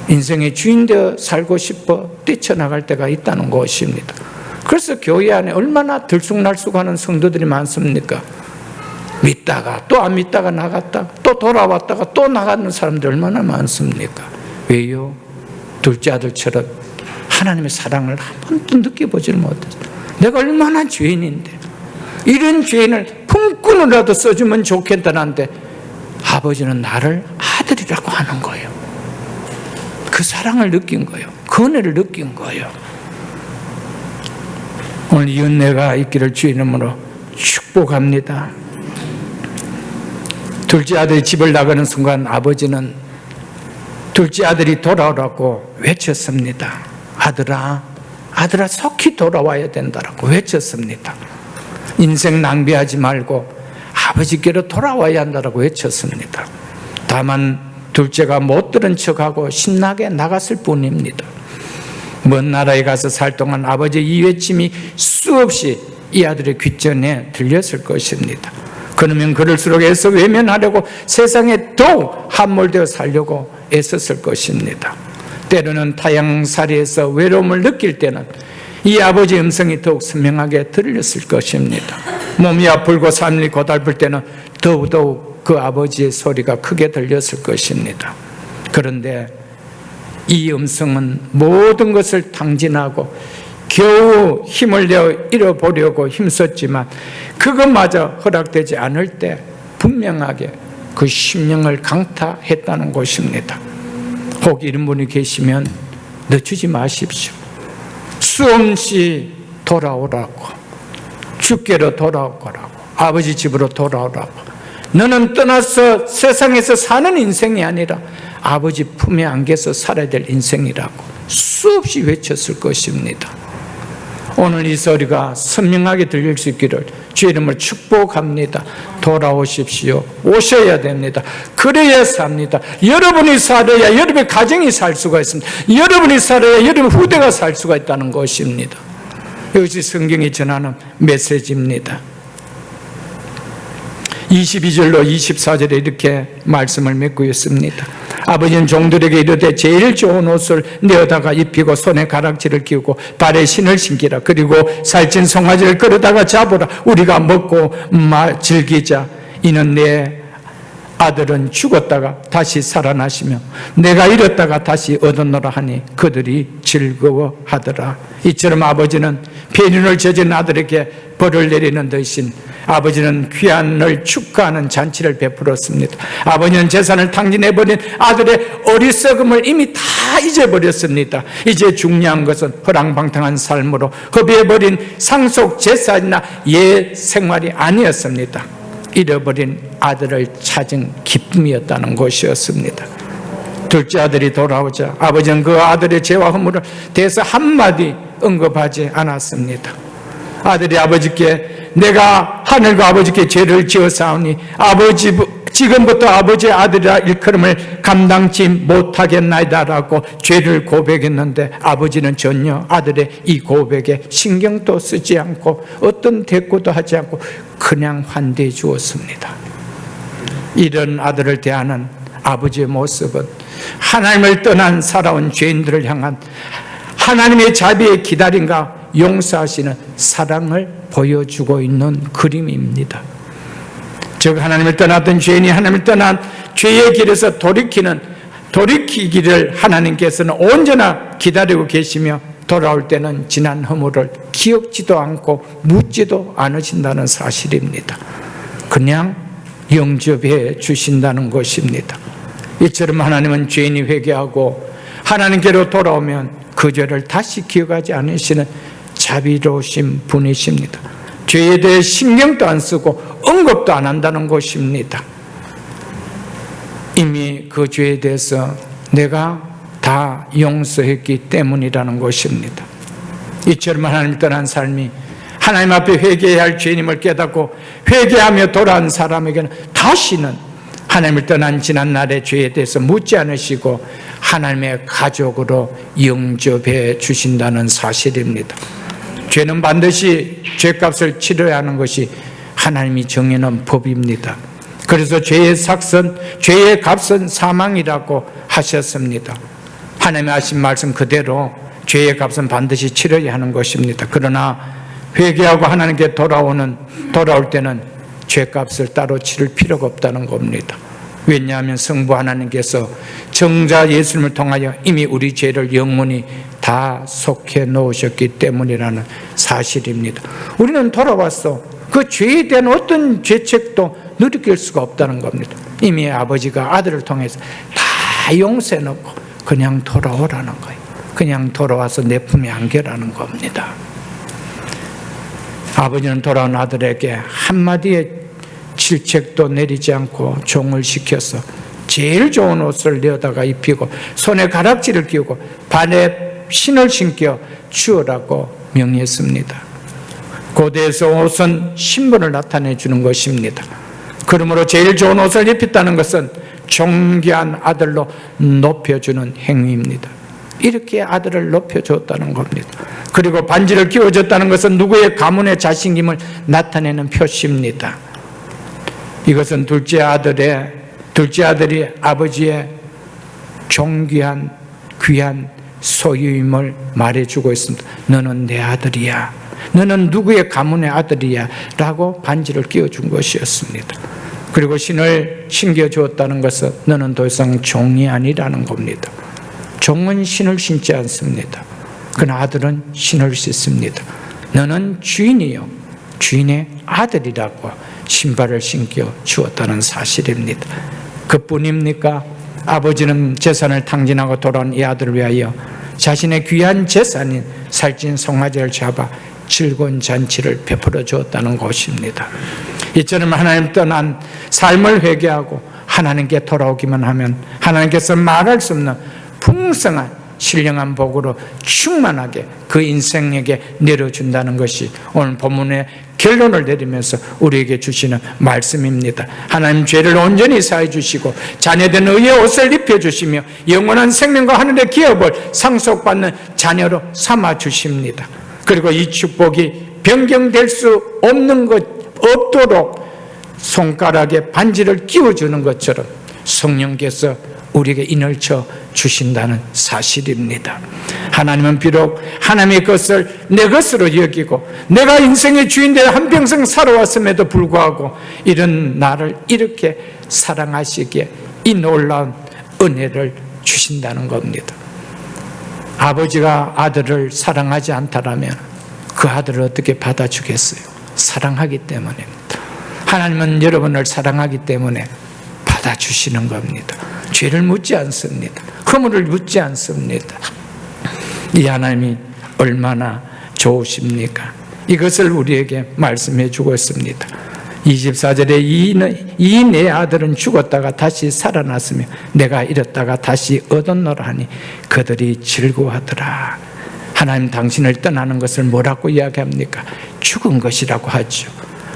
인생의 주인 되어 살고 싶어 뛰쳐나갈 때가 있다는 것입니다. 그래서 교회 안에 얼마나 들쑥날쑥하는 성도들이 많습니까? 믿다가 또 안 믿다가 나갔다가 또 돌아왔다가 또 나가는 사람들 얼마나 많습니까? 왜요? 둘째 아들처럼 하나님의 사랑을 한 번도 느껴보지를 못했어요. 내가 얼마나 죄인인데 이런 죄인을 품꾼으로라도 써주면 좋겠다는데 아버지는 나를 아들이라고 하는 거예요. 그 사랑을 느낀 거예요. 그 은혜를 느낀 거예요. 오늘 이 은혜가 있기를 주의 이름으로 축복합니다. 둘째 아들이 집을 나가는 순간 아버지는 둘째 아들이 돌아오라고 외쳤습니다. 아들아 속히 돌아와야 된다라고 외쳤습니다. 인생 낭비하지 말고 아버지께로 돌아와야 한다라고 외쳤습니다. 다만 둘째가 못 들은 척하고 신나게 나갔을 뿐입니다. 먼 나라에 가서 살 동안 아버지의 이 외침이 수없이 이 아들의 귓전에 들렸을 것입니다. 그러면 그럴수록 애써 외면하려고 세상에 더욱 함몰되어 살려고 애썼을 것입니다. 때로는 타향살이에서 외로움을 느낄 때는 이 아버지의 음성이 더욱 선명하게 들렸을 것입니다. 몸이 아프고 삶이 고달플 때는 더욱더욱 그 아버지의 소리가 크게 들렸을 것입니다. 그런데 이 음성은 모든 것을 탕진하고 겨우 힘을 내어 잃어보려고 힘썼지만 그것마저 허락되지 않을 때 분명하게 그 심령을 강타했다는 것입니다. 혹 이런 분이 계시면 늦추지 마십시오. 수없이 돌아오라고, 주께로 돌아오라고, 아버지 집으로 돌아오라고. 너는 떠나서 세상에서 사는 인생이 아니라 아버지 품에 안겨서 살아야 될 인생이라고 수없이 외쳤을 것입니다. 오늘 이 소리가 선명하게 들릴 수 있기를 주 이름으로 축복합니다. 돌아오십시오. 오셔야 됩니다. 그래야 삽니다. 여러분이 살아야 여러분의 가정이 살 수가 있습니다. 여러분이 살아야 여러분 후대가 살 수가 있다는 것입니다. 이것이 성경이 전하는 메시지입니다. 22절로 24절에 이렇게 말씀을 맺고 있습니다. 아버지는 종들에게 이르되 제일 좋은 옷을 내어다가 입히고 손에 가락지를 끼우고 발에 신을 신기라. 그리고 살찐 송아지를 끌어다가 잡으라. 우리가 먹고 즐기자. 이는 내 아들은 죽었다가 다시 살아나시며 내가 잃었다가 다시 얻었노라 하니 그들이 즐거워하더라. 이처럼 아버지는 배륜을 저진 아들에게 벌을 내리는 대신 아버지는 귀한을 축하하는 잔치를 베풀었습니다. 아버지는 재산을 탕진해버린 아들의 어리석음을 이미 다 잊어버렸습니다. 이제 중요한 것은 허랑방탕한 삶으로 허비해버린 상속 재산이나 옛 생활이 아니었습니다. 잃어버린 아들을 찾은 기쁨이었다는 것이었습니다. 둘째 아들이 돌아오자 아버지는 그 아들의 죄와 허물을 대해서 한마디 언급하지 않았습니다. 아들이 아버지께 내가 하늘과 아버지께 죄를 지었사오니 지금부터 아버지의 아들이라 일컬음을 감당치 못하겠나이다라고 죄를 고백했는데 아버지는 전혀 아들의 이 고백에 신경도 쓰지 않고 어떤 대꾸도 하지 않고 그냥 환대해 주었습니다. 이런 아들을 대하는 아버지의 모습은 하나님을 떠난 살아온 죄인들을 향한 하나님의 자비의 기다림과 용서하시는 사랑을 보여주고 있는 그림입니다. 즉 하나님을 떠났던 죄인이 하나님을 떠난 죄의 길에서 돌이키기를 하나님께서는 언제나 기다리고 계시며 돌아올 때는 지난 허물을 기억지도 않고 묻지도 않으신다는 사실입니다. 그냥 영접해 주신다는 것입니다. 이처럼 하나님은 죄인이 회개하고 하나님께로 돌아오면 그 죄를 다시 기억하지 않으시는 자비로우신 분이십니다. 죄에 대해 신경도 안 쓰고 언급도 안 한다는 것입니다. 이미 그 죄에 대해서 내가 다 용서했기 때문이라는 것입니다. 이처럼 하나님을 떠난 삶이 하나님 앞에 회개해야 할 죄인임을 깨닫고 회개하며 돌아온 사람에게는 다시는 하나님을 떠난 지난날의 죄에 대해서 묻지 않으시고 하나님의 가족으로 영접해 주신다는 사실입니다. 죄는 반드시 죄값을 치러야 하는 것이 하나님이 정해놓은 법입니다. 그래서 죄의 값은 사망이라고 하셨습니다. 하나님이 하신 말씀 그대로 죄의 값은 반드시 치러야 하는 것입니다. 그러나 회개하고 하나님께 돌아올 때는 죄값을 따로 치를 필요가 없다는 겁니다. 왜냐하면 성부 하나님께서 정자 예수님을 통하여 이미 우리 죄를 영원히 다 속해 놓으셨기 때문이라는 사실입니다. 우리는 돌아와서 그 죄에 대한 어떤 죄책도 느낄 수가 없다는 겁니다. 이미 아버지가 아들을 통해서 다 용서해 놓고 그냥 돌아오라는 거예요. 그냥 돌아와서 내 품에 안겨라는 겁니다. 아버지는 돌아온 아들에게 한마디의 질책도 내리지 않고 종을 시켜서 제일 좋은 옷을 내어다가 입히고 손에 가락지를 끼우고 발에 신을 신겨 주어라고 명했습니다. 고대에서 옷은 신분을 나타내 주는 것입니다. 그러므로 제일 좋은 옷을 입혔다는 것은 존귀한 아들로 높여주는 행위입니다. 이렇게 아들을 높여줬다는 겁니다. 그리고 반지를 끼워줬다는 것은 누구의 가문의 자식임을 나타내는 표시입니다. 이것은 둘째 아들이 아버지의 존귀한 귀한 소유임을 말해주고 있습니다. 너는 내 아들이야. 너는 누구의 가문의 아들이야 라고 반지를 끼워준 것이었습니다. 그리고 신을 신겨주었다는 것은 너는 더 이상 종이 아니라는 겁니다. 종은 신을 신지 않습니다. 그러나 아들은 신을 씻습니다. 너는 주인이요 주인의 아들이라고 신발을 신겨 주었다는 사실입니다. 그뿐입니까? 아버지는 재산을 탕진하고 돌아온 이 아들을 위하여 자신의 귀한 재산인 살찐 송아지를 잡아 즐거운 잔치를 베풀어 주었다는 것입니다. 이처럼 하나님 떠난 삶을 회개하고 하나님께 돌아오기만 하면 하나님께서 말할 수 없는 풍성한 신령한 복으로 충만하게 그 인생에게 내려준다는 것이 오늘 본문의 결론을 내리면서 우리에게 주시는 말씀입니다. 하나님 죄를 온전히 사해 주시고 자녀된 의의 옷을 입혀주시며 영원한 생명과 하늘의 기업을 상속받는 자녀로 삼아 주십니다. 그리고 이 축복이 변경될 수 없는 것 없도록 손가락에 반지를 끼워주는 것처럼 성령께서 우리에게 인을쳐 주신다는 사실입니다. 하나님은 비록 하나님의 것을 내 것으로 여기고 내가 인생의 주인되어 한평생 살아왔음에도 불구하고 이런 나를 이렇게 사랑하시기에 이 놀라운 은혜를 주신다는 겁니다. 아버지가 아들을 사랑하지 않다라면 그 아들을 어떻게 받아주겠어요? 사랑하기 때문입니다. 하나님은 여러분을 사랑하기 때문에 받아주시는 겁니다. 죄를 묻지 않습니다. 허물을 묻지 않습니다. 이 하나님이 얼마나 좋으십니까? 이것을 우리에게 말씀해 주고 있습니다. 24절에 이 내 아들은 죽었다가 다시 살아났으며 내가 잃었다가 다시 얻었노라 하니 그들이 즐거워하더라. 하나님 당신을 떠나는 것을 뭐라고 이야기합니까? 죽은 것이라고 하죠.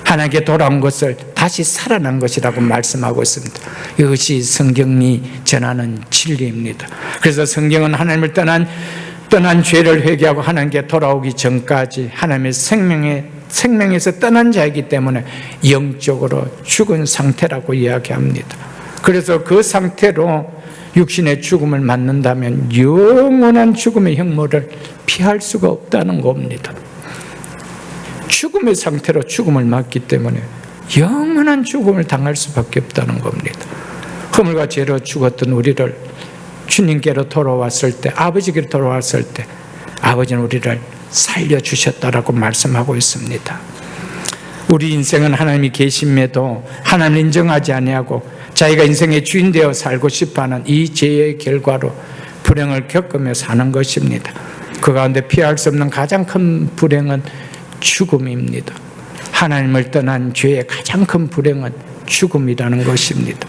하나님께 돌아온 것을 다시 살아난 것이라고 말씀하고 있습니다. 이것이 성경이 전하는 진리입니다. 그래서 성경은 하나님을 떠난 죄를 회개하고 하나님께 돌아오기 전까지 하나님의 생명에서 떠난 자이기 때문에 영적으로 죽은 상태라고 이야기합니다. 그래서 그 상태로 육신의 죽음을 맞는다면 영원한 죽음의 형벌을 피할 수가 없다는 겁니다. 죽음의 상태로 죽음을 맞기 때문에 영원한 죽음을 당할 수밖에 없다는 겁니다. 허물과 죄로 죽었던 우리를 주님께로 돌아왔을 때, 아버지께로 돌아왔을 때 아버지는 우리를 살려주셨다라고 말씀하고 있습니다. 우리 인생은 하나님이 계심에도 하나님을 인정하지 아니하고 자기가 인생의 주인 되어 살고 싶어하는 이 죄의 결과로 불행을 겪으며 사는 것입니다. 그 가운데 피할 수 없는 가장 큰 불행은 죽음입니다. 하나님을 떠난 죄의 가장 큰 불행은 죽음이라는 것입니다.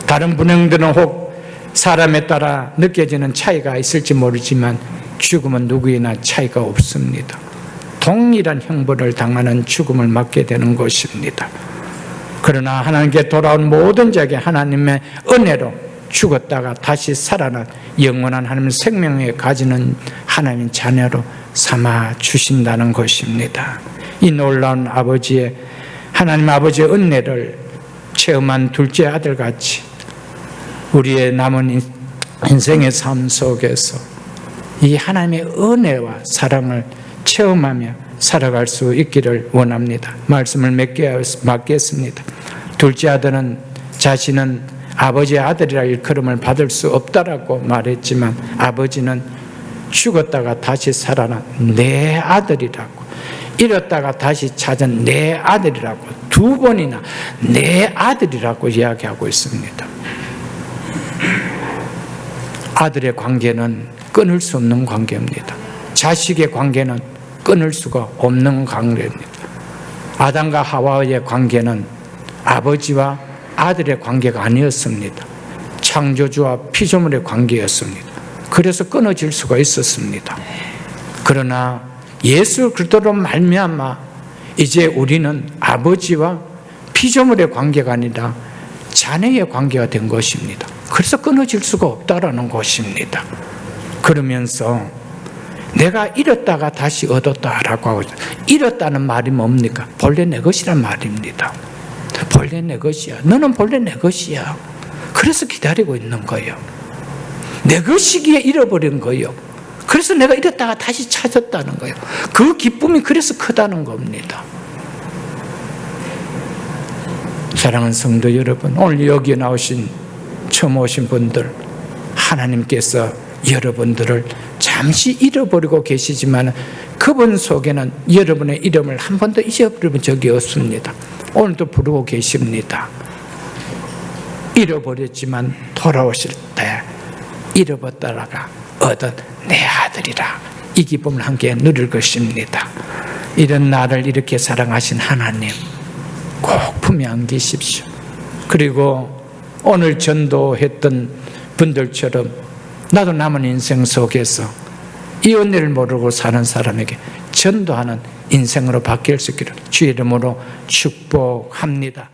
다른 불행들은 혹 사람에 따라 느껴지는 차이가 있을지 모르지만 죽음은 누구에나 차이가 없습니다. 동일한 형벌을 당하는 죽음을 맞게 되는 것입니다. 그러나 하나님께 돌아온 모든 자에게 하나님의 은혜로 죽었다가 다시 살아난 영원한 하나님의 생명에 가지는 하나님의 자녀로 삼아 주신다는 것입니다. 이 놀라운 하나님 아버지의 은혜를 체험한 둘째 아들같이 우리의 남은 인생의 삶 속에서 이 하나님의 은혜와 사랑을 체험하며 살아갈 수 있기를 원합니다. 말씀을 맺겠습니다. 둘째 아들은 자신은 아버지의 아들이라 일컬음을 받을 수 없다라고 말했지만 아버지는 죽었다가 다시 살아난 내 아들이라고, 잃었다가 다시 찾은 내 아들이라고 두 번이나 내 아들이라고 이야기하고 있습니다. 아들의 관계는 끊을 수 없는 관계입니다. 자식의 관계는 끊을 수가 없는 관계입니다. 아담과 하와의 관계는 아버지와 아들의 관계가 아니었습니다. 창조주와 피조물의 관계였습니다. 그래서 끊어질 수가 있었습니다. 그러나 예수 그리스도로 말미암아 이제 우리는 아버지와 피조물의 관계가 아니라 자녀의 관계가 된 것입니다. 그래서 끊어질 수가 없다라는 것입니다. 그러면서 내가 잃었다가 다시 얻었다라고 하고, 잃었다는 말이 뭡니까? 본래 내 것이란 말입니다. 본래 내 것이야. 너는 본래 내 것이야. 그래서 기다리고 있는 거예요. 내 것이기에 잃어버린 거예요. 그래서 내가 잃었다가 다시 찾았다는 거예요. 그 기쁨이 그래서 크다는 겁니다. 사랑하는 성도 여러분, 오늘 여기에 나오신 처음 오신 분들, 하나님께서 여러분들을 잠시 잃어버리고 계시지만 그분 속에는 여러분의 이름을 한 번도 잊어버린 적이 없습니다. 오늘도 부르고 계십니다. 잃어버렸지만 돌아오실 때 잃어버렸다가 얻은 내 아들이라 이 기쁨을 함께 누릴 것입니다. 이런 나를 이렇게 사랑하신 하나님 꼭 품에 안기십시오. 그리고 오늘 전도했던 분들처럼 나도 남은 인생 속에서 이 은혜를 모르고 사는 사람에게 전도하는 인생으로 바뀔 수 있기를 주의 이름으로 축복합니다.